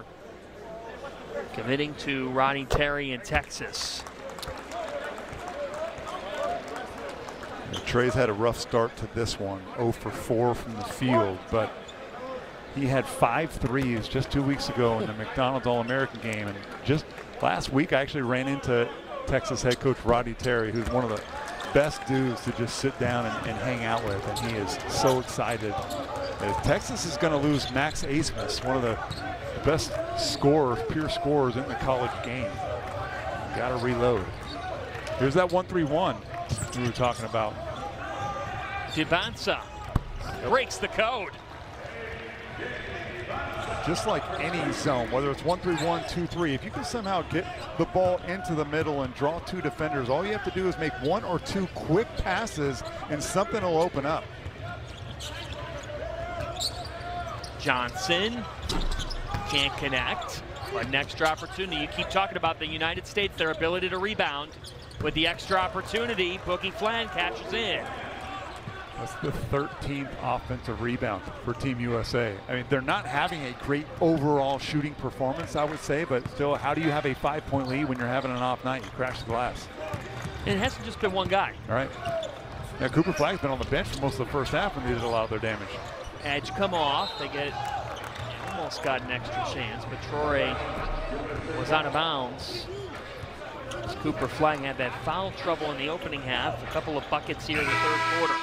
committing to Rodney Terry in Texas. Trey's had a rough start to this one, 0 for 4 from the field, but he had 5 threes just 2 weeks ago in the McDonald's All-American game. And just last week, I actually ran into Texas head coach Rodney Terry, who's one of the best dudes to just sit down and hang out with, and he is so excited. Texas is going to lose Max Asmus, one of the best scorers, pure scorers in the college game. Got to reload. Here's that 1-3-1 we were talking about. Devanza breaks the code. just like any zone, whether it's 1-3-1, 2-3, if you can somehow get the ball into the middle and draw 2 defenders, all you have to do is make 1 or 2 quick passes and something will open up. Johnson can't connect, but an extra opportunity. You keep talking about the United States, their ability to rebound. With the extra opportunity, Boogie Flan catches in. That's the 13th offensive rebound for Team USA. I mean, they're not having a great overall shooting performance, I would say, but still, how do you have a 5-point lead when you're having an off night? You crash the glass. And it hasn't just been one guy. All right. Now, Cooper Flagg's been on the bench for most of the first half when they did a lot of their damage. Edge come off. They almost got an extra chance, but Troy was out of bounds. As Cooper Flagg had that foul trouble in the opening half. A couple of buckets here in the third quarter.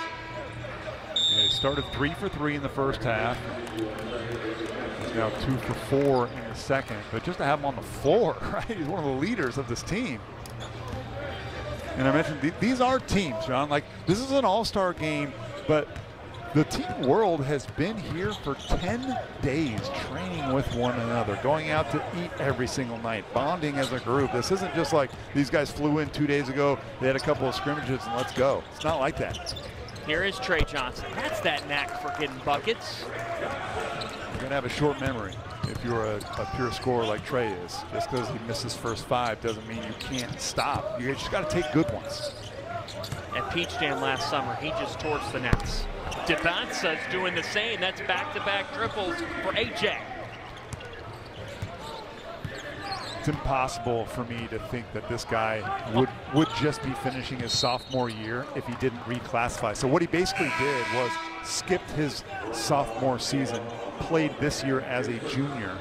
Yeah, he started 3 for 3 in the first half. He's now 2 for 4 in the second. But just to have him on the floor, right? He's one of the leaders of this team. And I mentioned these are teams, John. Like, this is an all-star game, but the team world has been here for 10 days training with one another, going out to eat every single night, bonding as a group. This isn't just like these guys flew in 2 days ago, they had a couple of scrimmages and let's go. It's not like that. Here is Trey Johnson. That's that knack for getting buckets. You're going to have a short memory if you're a pure scorer like Trey is. Just because he missed his first 5 doesn't mean you can't stop. You just got to take good ones. At Peach Jam last summer, he just torched the nets. Devansa's doing the same. That's back-to-back triples for AJ. It's impossible for me to think that this guy would just be finishing his sophomore year if he didn't reclassify. So what he basically did was skipped his sophomore season, played this year as a junior,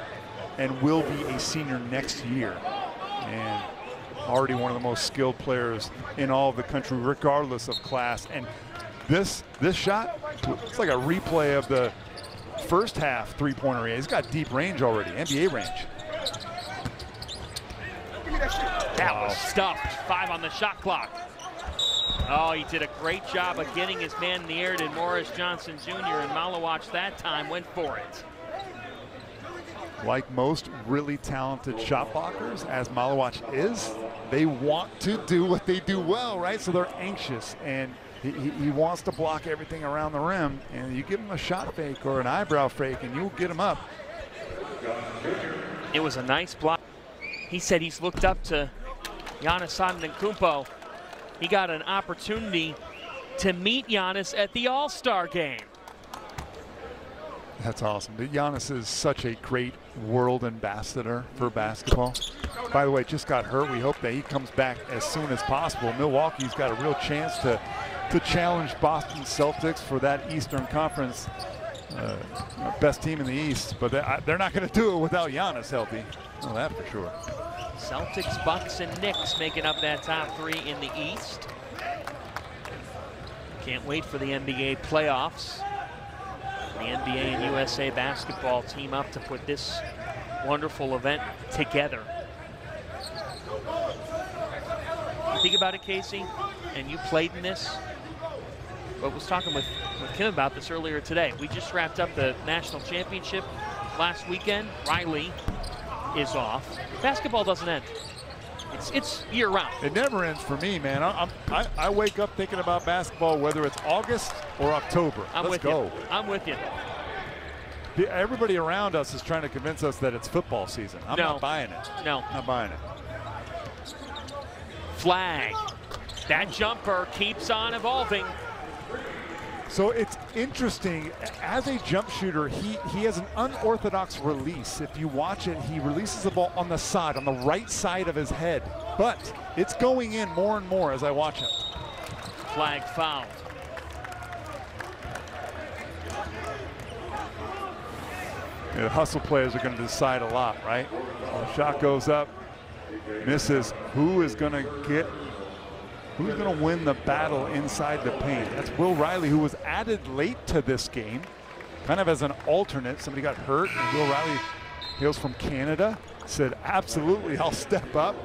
and will be a senior next year. And already one of the most skilled players in all of the country, regardless of class. And this shot, it's like a replay of the first half three-pointer. He's got deep range already, NBA range. That was stuffed. 5 on the shot clock. Oh, he did a great job of getting his man in the air, did Morris Johnson Jr., and Malawach that time went for it. Like most really talented shot blockers, as Malawach is, they want to do what they do well, right? So they're anxious, and he wants to block everything around the rim, and you give him a shot fake or an eyebrow fake, and you'll get him up. It was a nice block. He said he's looked up to Giannis Antetokounmpo. He got an opportunity to meet Giannis at the All-Star game. That's awesome. Giannis is such a great world ambassador for basketball. By the way, just got hurt. We hope that he comes back as soon as possible. Milwaukee's got a real chance to challenge Boston Celtics for that Eastern Conference best team in the East, but they're not going to do it without Giannis healthy. Well, that for sure. Celtics, Bucks, and Knicks making up that top 3 in the East. Can't wait for the NBA playoffs. The NBA and USA basketball team up to put this wonderful event together. You think about it, Casey, and you played in this. But was talking with Kim about this earlier today. We just wrapped up the national championship last weekend. Riley is off. Basketball doesn't end. It's year round. It never ends for me, man. I wake up thinking about basketball whether it's August or October. Let's go. I'm with you. Everybody around us is trying to convince us that it's football season. I'm not buying it. No. Not buying it. Flag. That jumper keeps on evolving. So it's interesting, as a jump shooter, he has an unorthodox release. If you watch it, he releases the ball on the side, on the right side of his head. But it's going in more and more as I watch him. Flag foul. Yeah, the hustle players are going to decide a lot, right? So the shot goes up, misses. Who's going to win the battle inside the paint? That's Will Riley, who was added late to this game, kind of as an alternate. Somebody got hurt, and Will Riley hails from Canada, said, absolutely, I'll step up.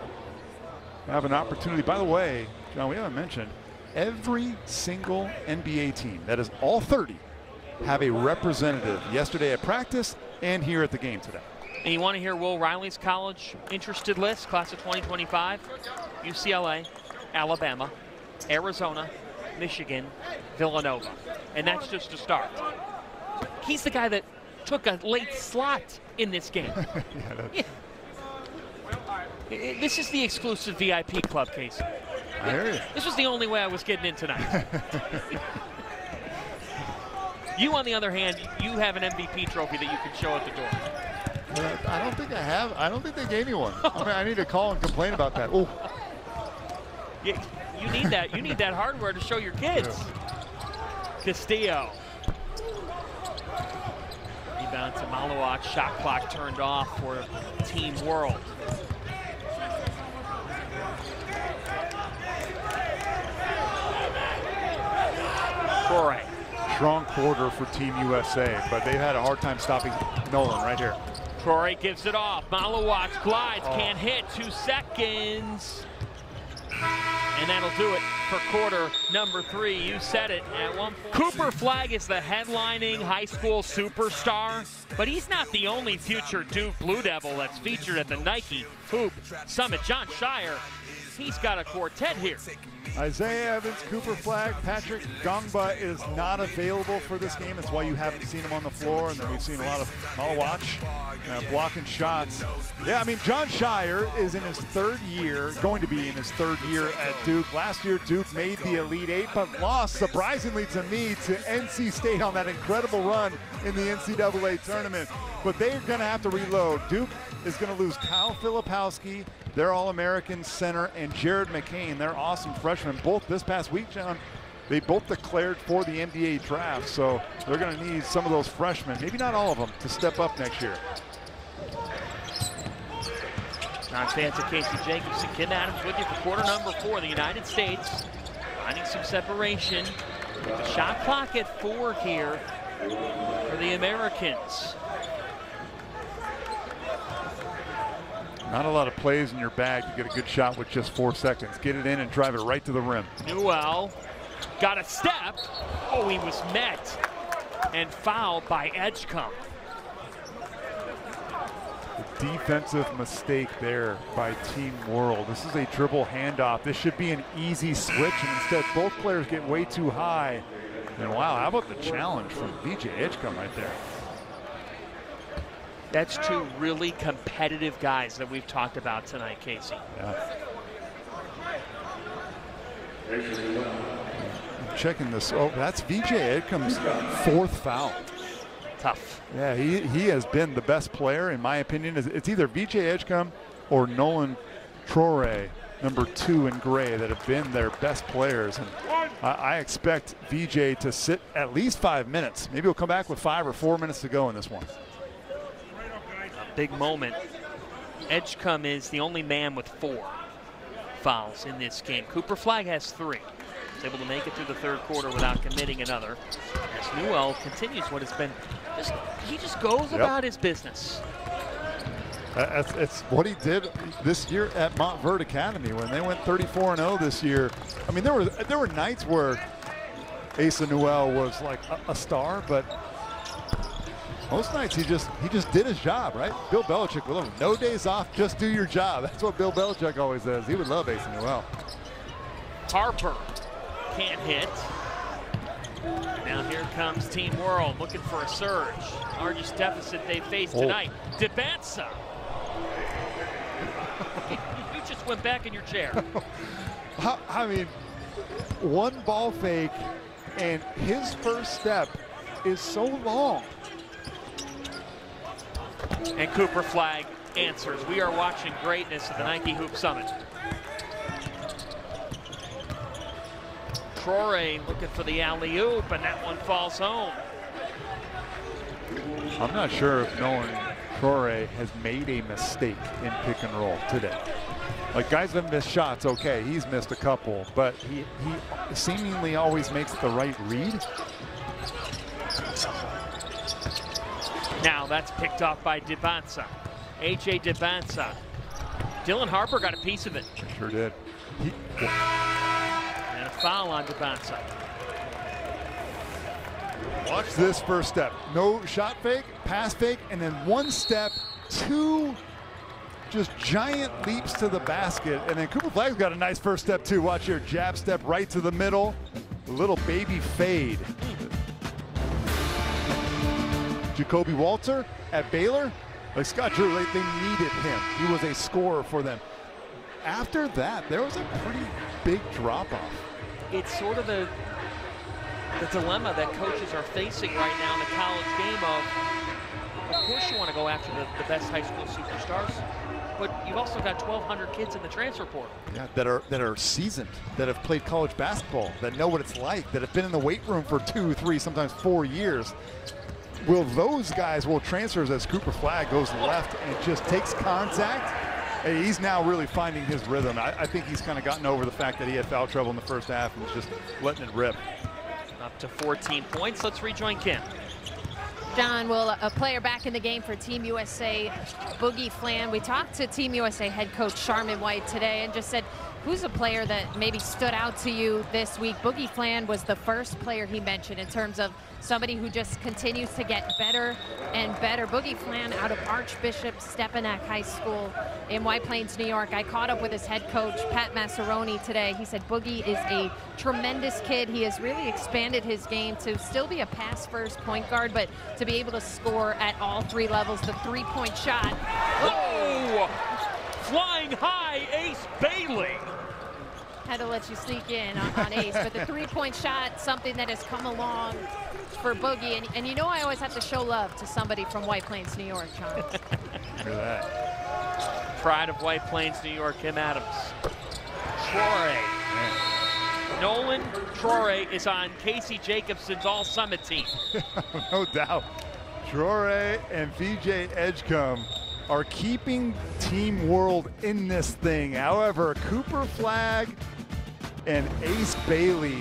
I have an opportunity. By the way, John, we haven't mentioned, every single NBA team, that is all 30, have a representative yesterday at practice and here at the game today. And you want to hear Will Riley's college interested list, class of 2025? UCLA, Alabama, Arizona, Michigan, Villanova. And that's just a start. He's the guy that took a late slot in this game. Yeah. This is the exclusive VIP club, Casey. I hear you. This was the only way I was getting in tonight. You, on the other hand, you have an MVP trophy that you can show at the door. I don't think I have. I don't think they gave me one. I mean, I need to call and complain about that. Oh. You need that. You need that hardware to show your kids. Yeah. Castillo. Rebound to Malawak. Shot clock turned off for Team World. Troy. Strong quarter for Team USA, but they've had a hard time stopping Nolan right here. Troy gives it off. Malawak glides, can't hit. 2 seconds. And that'll do it for quarter number 3. You said it at one point. Cooper Flagg is the headlining high school superstar, but he's not the only future Duke Blue Devil that's featured at the Nike Hoop Summit. John Shire, he's got a quartet here. Isaiah Evans, Cooper Flagg, Patrick Gongba is not available for this game. That's why you haven't seen him on the floor, and then we've seen a lot of watch blocking shots. Yeah, I mean, John Shire is in his 3rd year, going to be in his 3rd year at Duke. Last year, Duke made the Elite 8, but lost, surprisingly to me, to NC State on that incredible run in the NCAA tournament. But they're going to have to reload. Duke is going to lose Kyle Filipowski, their All-American center, and Jared McCain, their awesome freshman. Both this past week, John, they both declared for the NBA draft, so they're going to need some of those freshmen, maybe not all of them, to step up next year. John Fanta, Casey Jacobson, Ken Adams with you for quarter number 4. The United States finding some separation. The shot clock at 4 here for the Americans. Not a lot of plays in your bag to get a good shot with just 4 seconds. Get it in and drive it right to the rim. Newell got a step. Oh, he was met and fouled by Edgecombe. The defensive mistake there by Team World. This is a dribble handoff. This should be an easy switch, and instead both players get way too high. And wow, how about the challenge from VJ Edgecombe right there? That's 2 really competitive guys that we've talked about tonight, Casey. Yeah. I'm checking this. Oh, that's VJ Edgecombe's 4th foul. Tough. Yeah, he has been the best player, in my opinion. It's either VJ Edgecombe or Nolan Traore, number 2 in gray, that have been their best players. And I expect VJ to sit at least 5 minutes. Maybe he'll come back with 5 or 4 minutes to go in this one. Big moment. Edgecombe is the only man with 4 fouls in this game. Cooper Flagg has 3. He's able to make it through the 3rd quarter without committing another. As Newell continues what has been he just goes about his business. It's what he did this year at Montverde Academy when they went 34-0 this year. I mean, there were nights where Asa Newell was like a star, but most nights he just did his job, right? Bill Belichick will have no days off, just do your job. That's what Bill Belichick always says. He would love Asa Newell. Harper can't hit. Now here comes Team World looking for a surge. Largest deficit they faced tonight. Debansa. You just went back in your chair. I mean, one ball fake, and his first step is so long. And Cooper Flagg answers. We are watching greatness at the Nike Hoop Summit. Traore looking for the alley-oop, and that one falls home. I'm not sure if Nolan Traore has made a mistake in pick and roll today. Like, guys have missed shots, okay, he's missed a couple, but he seemingly always makes the right read. Now that's picked off by Debansa. A.J. Debansa. Dylan Harper got a piece of it. Sure did. And a foul on Debansa. Watch this first step. No shot fake, pass fake, and then one step, two just giant leaps to the basket. And then Cooper Flagg's got a nice first step too. Watch here, jab step right to the middle. A little baby fade. Jacoby Walter at Baylor, like Scott Drew, they needed him. He was a scorer for them. After that, there was a pretty big drop-off. It's sort of the dilemma that coaches are facing right now in the college game of course you want to go after the best high school superstars, but you've also got 1,200 kids in the transfer portal. Yeah, that are seasoned, that have played college basketball, that know what it's like, that have been in the weight room for 2, 3, sometimes 4 years. Will those guys will transfers as Cooper Flagg goes left and just takes contact? Hey, he's now really finding his rhythm. I think he's kind of gotten over the fact that he had foul trouble in the first half and was just letting it rip. Up to 14 points. Let's rejoin Kim. John, well, a player back in the game for Team USA, Boogie Flan. We talked to Team USA head coach Sharman White today and just said, who's a player that maybe stood out to you this week? Boogie Flan was the first player he mentioned in terms of somebody who just continues to get better and better. Boogie Flan out of Archbishop Stepinac High School in White Plains, New York. I caught up with his head coach, Pat Massaroni, today. He said Boogie is a tremendous kid. He has really expanded his game to still be a pass-first point guard, but to be able to score at all 3 levels. The three-point shot. Whoa! Flying high, Ace Bailey. Had to let you sneak in on Ace, but the three-point shot, something that has come along for Boogie. And you know I always have to show love to somebody from White Plains, New York, John. Look at that. Pride of White Plains, New York, Kim Adams. Troy. Nolan Troy is on Casey Jacobson's All-Summit team. No doubt. Troy and VJ Edgecombe are keeping Team World in this thing. However, Cooper Flagg and Ace Bailey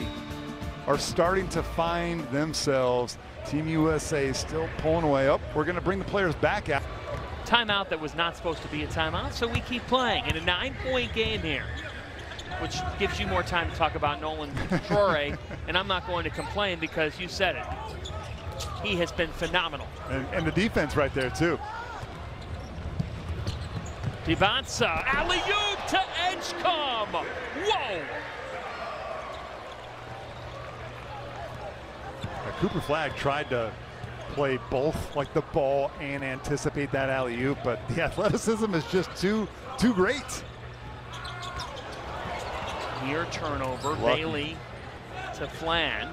are starting to find themselves. Team USA still pulling away. Up. We're going to bring the players back out. Timeout that was not supposed to be a timeout, so we keep playing in a 9-point game here, which gives you more time to talk about Nolan Troy, and I'm not going to complain because you said it. He has been phenomenal. And the defense right there, too. Divansa, alley-oop to Edgecombe. Whoa! Cooper Flagg tried to play both, like the ball and anticipate that alley-oop, but the athleticism is just too great. Here, turnover. Lucky. Bailey to Flan.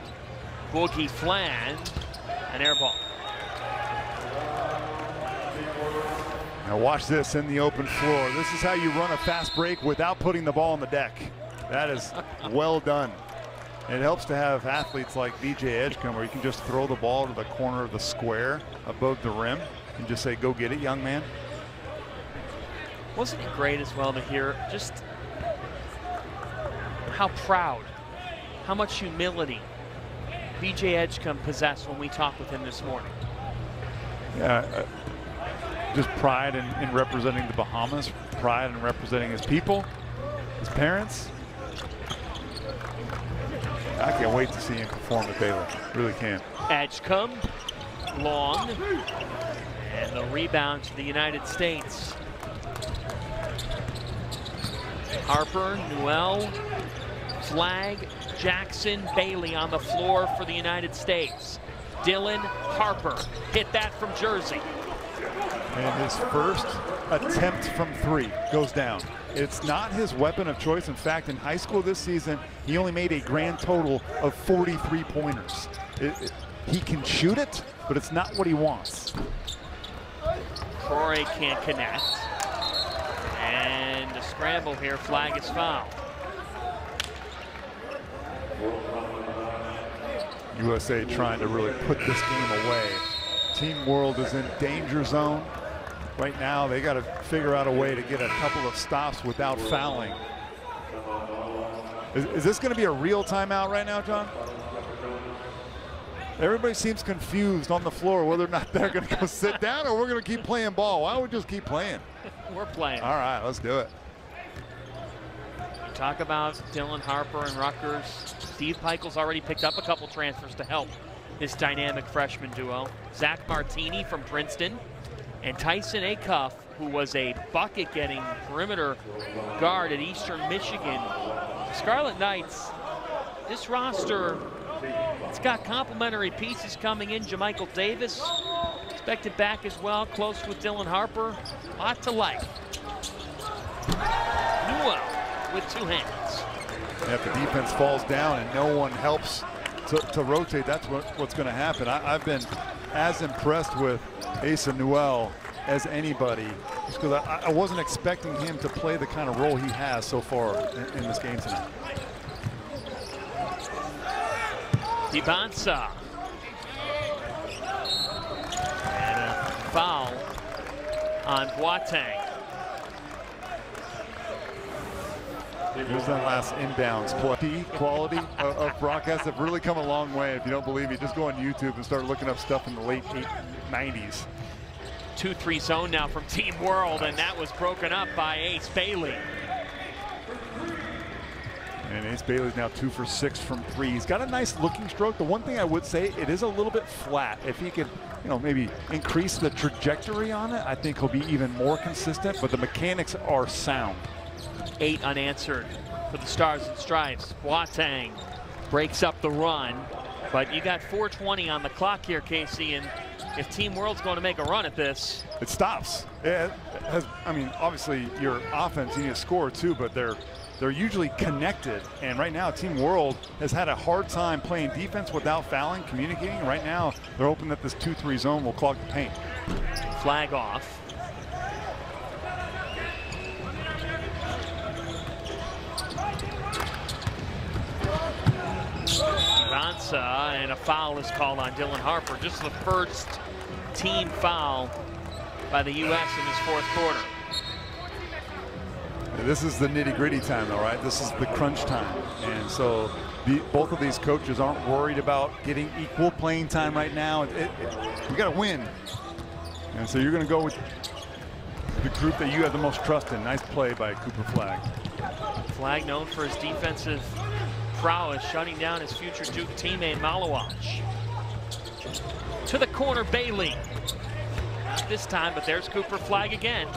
Boogie Flan, an air ball. Now watch this in the open floor. This is how you run a fast break without putting the ball on the deck. That is well done. It helps to have athletes like VJ Edgecombe where you can just throw the ball to the corner of the square above the rim and just say, go get it, young man. Wasn't it great as well to hear just how proud, how much humility VJ Edgecombe possessed when we talked with him this morning? Yeah, just pride in representing the Bahamas, pride in representing his people, his parents. I can't wait to see him perform at Baylor. Really can. Edgecombe, long, and the rebound to the United States. Harper, Newell, Flagg, Jackson, Bailey on the floor for the United States. Dylan Harper hit that from Jersey. And his first attempt from 3 goes down. It's not his weapon of choice. In fact, in high school this season, he only made a grand total of 43 pointers. He can shoot it, but it's not what he wants. Troy can't connect. And a scramble here, Flagg is fouled. USA trying to really put this game away. Team World is in danger zone. Right now, they got to figure out a way to get a couple of stops without fouling. Is this going to be a real timeout right now, John? Everybody seems confused on the floor whether or not they're going to go sit down or we're going to keep playing ball. Why don't we just keep playing? We're playing. All right, let's do it. Talk about Dylan Harper and Rutgers. Steve Pikel's already picked up a couple transfers to help this dynamic freshman duo. Zach Martini from Princeton and Tyson Acuff, who was a bucket-getting perimeter guard at Eastern Michigan. Scarlet Knights, this roster, it's got complementary pieces coming in. JaMychal Davis expected back as well, close with Dylan Harper. A lot to like. Newell with two hands. Yeah, if the defense falls down and no one helps to rotate, that's what's going to happen. I've been as impressed with Asa Newell as anybody, just because I wasn't expecting him to play the kind of role he has so far in this game tonight. Dibansa. And a foul on Boateng. Here's that last inbounds play. Quality of broadcasts have really come a long way. If you don't believe me, just go on YouTube and start looking up stuff in the late 90s. 2-3 zone now from Team World, and that was broken up by Ace Bailey. And Ace Bailey's now 2 for 6 from 3. He's got a nice looking stroke. The one thing I would say, it is a little bit flat. If he could, maybe increase the trajectory on it, I think he'll be even more consistent, but the mechanics are sound. 8 unanswered for the Stars and Stripes. Boateng breaks up the run, but you got 4:20 on the clock here, Casey, and if Team World's going to make a run at this, it stops. Obviously your offense, you need to score too, but they're usually connected, and right now Team World has had a hard time playing defense without fouling, communicating. Right now they're hoping that this 2-3 zone will clog the paint. Flag off. And a foul is called on Dylan Harper. Just the first team foul by the U.S. in this fourth quarter. This is the nitty-gritty time, though, right? This is the crunch time. And so both of these coaches aren't worried about getting equal playing time right now. We got to win. And so you're going to go with the group that you have the most trust in. Nice play by Cooper Flagg. Flagg known for his defensive prowess, shutting down his future Duke teammate Malawach. To the corner, Bailey. Not this time, but there's Cooper Flagg again.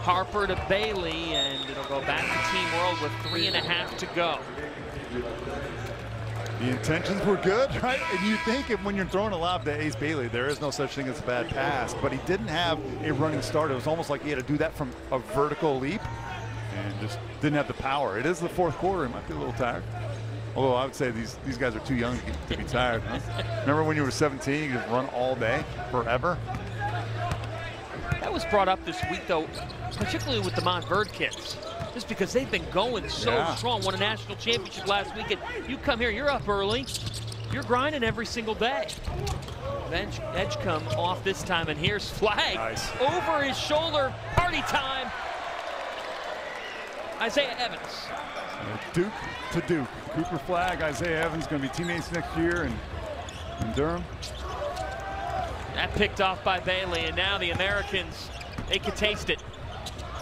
Harper to Bailey, and it'll go back to Team World with 3.5 to go. The intentions were good, right? And you think when you're throwing a lob to Ace Bailey, there is no such thing as a bad pass, but he didn't have a running start. It was almost like he had to do that from a vertical leap and just didn't have the power. It is the fourth quarter. He might be a little tired. Although I would say these guys are too young to be tired. Huh? Remember when you were 17, you could just run all day, forever? That was brought up this week, though, particularly with the Montverde kids. Just because they've been going so strong. Won a national championship last week, and you come here, you're up early. You're grinding every single day. Edgecombe off this time, and here's Flagg. Nice. Over his shoulder, party time. Isaiah Evans. Duke to Duke. Cooper Flagg, Isaiah Evans going to be teammates next year in Durham. That picked off by Bailey, and now the Americans, they could taste it.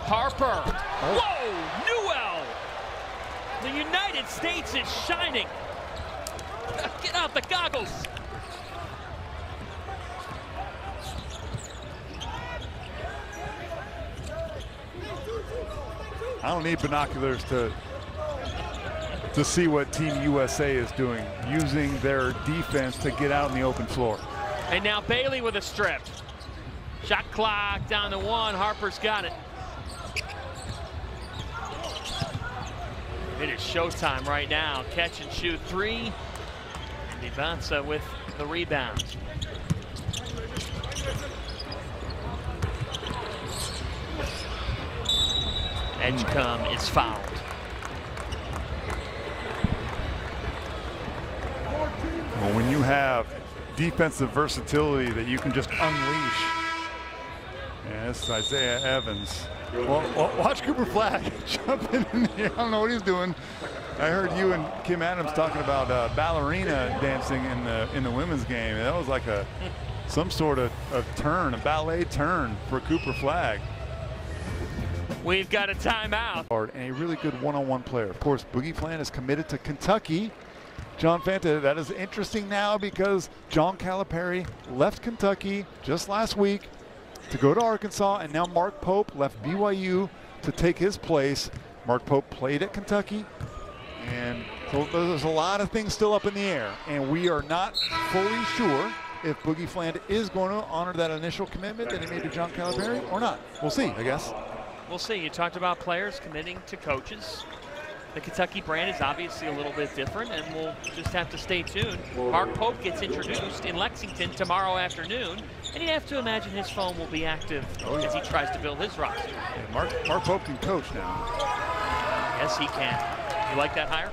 Harper. Whoa, Newell. The United States is shining. Get out the goggles. I don't need binoculars to see what Team USA is doing, using their defense to get out in the open floor. And now Bailey with a strip. Shot clock down to 1. Harper's got it. It is showtime right now. Catch and shoot 3. And Dibansa with the rebound. Edgecombe is fouled. Well, when you have defensive versatility that you can just unleash. Yes, Isaiah Evans. Well, watch Cooper Flagg jumping in here. I don't know what he's doing. I heard you and Kim Adams talking about ballerina dancing in the women's game. That was like some sort of turn, a ballet turn for Cooper Flagg. We've got a timeout. And a really good one-on-one player. Of course, Boogie Flan is committed to Kentucky. John Fanta, that is interesting now because John Calipari left Kentucky just last week to go to Arkansas, and now Mark Pope left BYU to take his place. Mark Pope played at Kentucky, and so there's a lot of things still up in the air, and we are not fully sure if Boogie Fland is going to honor that initial commitment that he made to John Calipari or not. We'll see, I guess. We'll see. You talked about players committing to coaches. The Kentucky brand is obviously a little bit different, and we'll just have to stay tuned. Mark Pope gets introduced in Lexington tomorrow afternoon, and you have to imagine his phone will be active as he tries to build his roster. Yeah, Mark Pope can coach now. Yes, he can. You like that hire?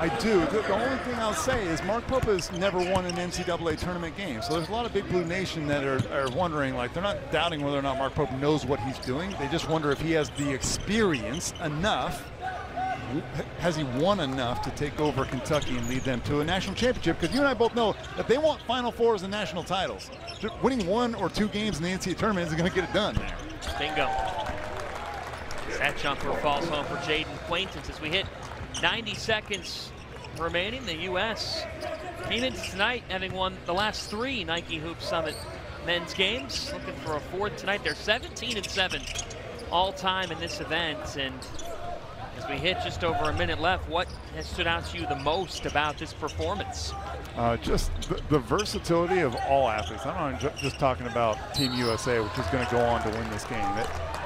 I do. The only thing I'll say is Mark Pope has never won an NCAA tournament game. So there's a lot of Big Blue Nation that are wondering, like, they're not doubting whether or not Mark Pope knows what he's doing. They just wonder if he has the experience enough. Has he won enough to take over Kentucky and lead them to a national championship? Because you and I both know that they want Final Fours and national titles. Just winning 1 or 2 games in the NCAA tournament isn't going to get it done there. Bingo. That jumper falls home for Jaden Quaintance as we hit 90 seconds remaining. The U.S. came into tonight having won the last 3 Nike Hoop Summit men's games. Looking for a 4th tonight. They're 17-7 all time in this event. And as we hit just over a minute left, what has stood out to you the most about this performance? Just the versatility of all athletes. I'm not just talking about Team USA, which is going to go on to win this game.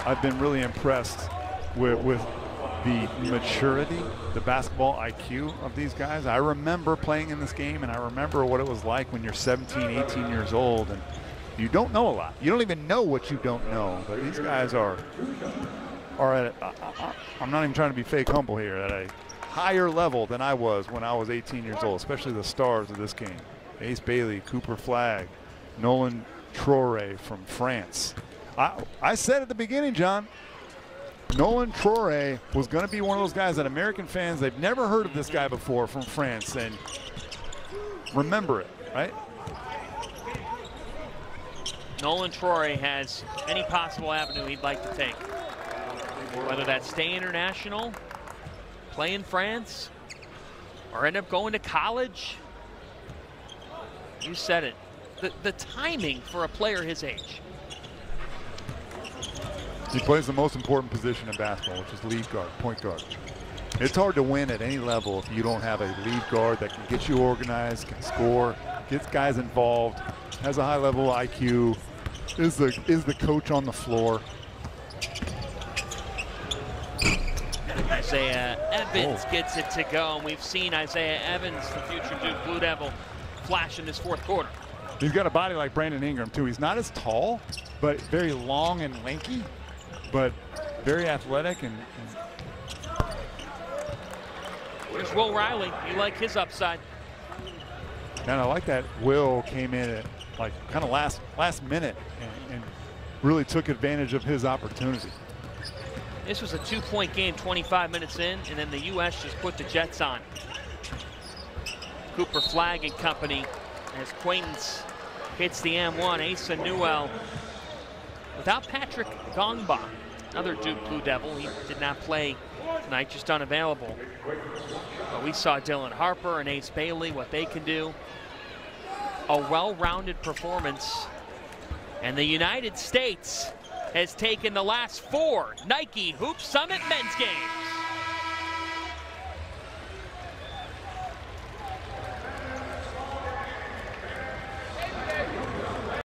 I've been really impressed with the maturity, the basketball IQ of these guys. I remember playing in this game, and I remember what it was like when you're 17, 18 years old, and you don't know a lot. You don't even know what you don't know. But these guys are at I'm not even trying to be fake humble here, at a higher level than I was when I was 18 years old, especially the stars of this game. Ace Bailey, Cooper Flagg, Nolan Traore from France. I said at the beginning, John, Nolan Traore was going to be one of those guys that American fans, they've never heard of this guy before from France, and remember it, right? Nolan Traore has any possible avenue he'd like to take. Whether that's stay international, play in France, or end up going to college. You said it. The timing for a player his age. He plays the most important position in basketball, which is lead guard, point guard. It's hard to win at any level if you don't have a lead guard that can get you organized, can score, gets guys involved, has a high level IQ, is the coach on the floor. Isaiah Evans gets it to go, and we've seen Isaiah Evans, the future Duke Blue Devil, flash in this 4th quarter. He's got a body like Brandon Ingram, too. He's not as tall, but very long and lanky, but very athletic. And Here's Will Riley. You like his upside. and I like that Will came in at like kind of last minute and really took advantage of his opportunity. This was a 2-point game 25 minutes in, and then the U.S. just put the Jets on. Cooper Flagg and company as Quaintance hits the M1. Asa Newell without Patrick Gongba, another Duke Blue Devil. He did not play tonight, just unavailable. But we saw Dylan Harper and Ace Bailey, what they can do. A well-rounded performance. And the United States has taken the last 4 Nike Hoop Summit men's games.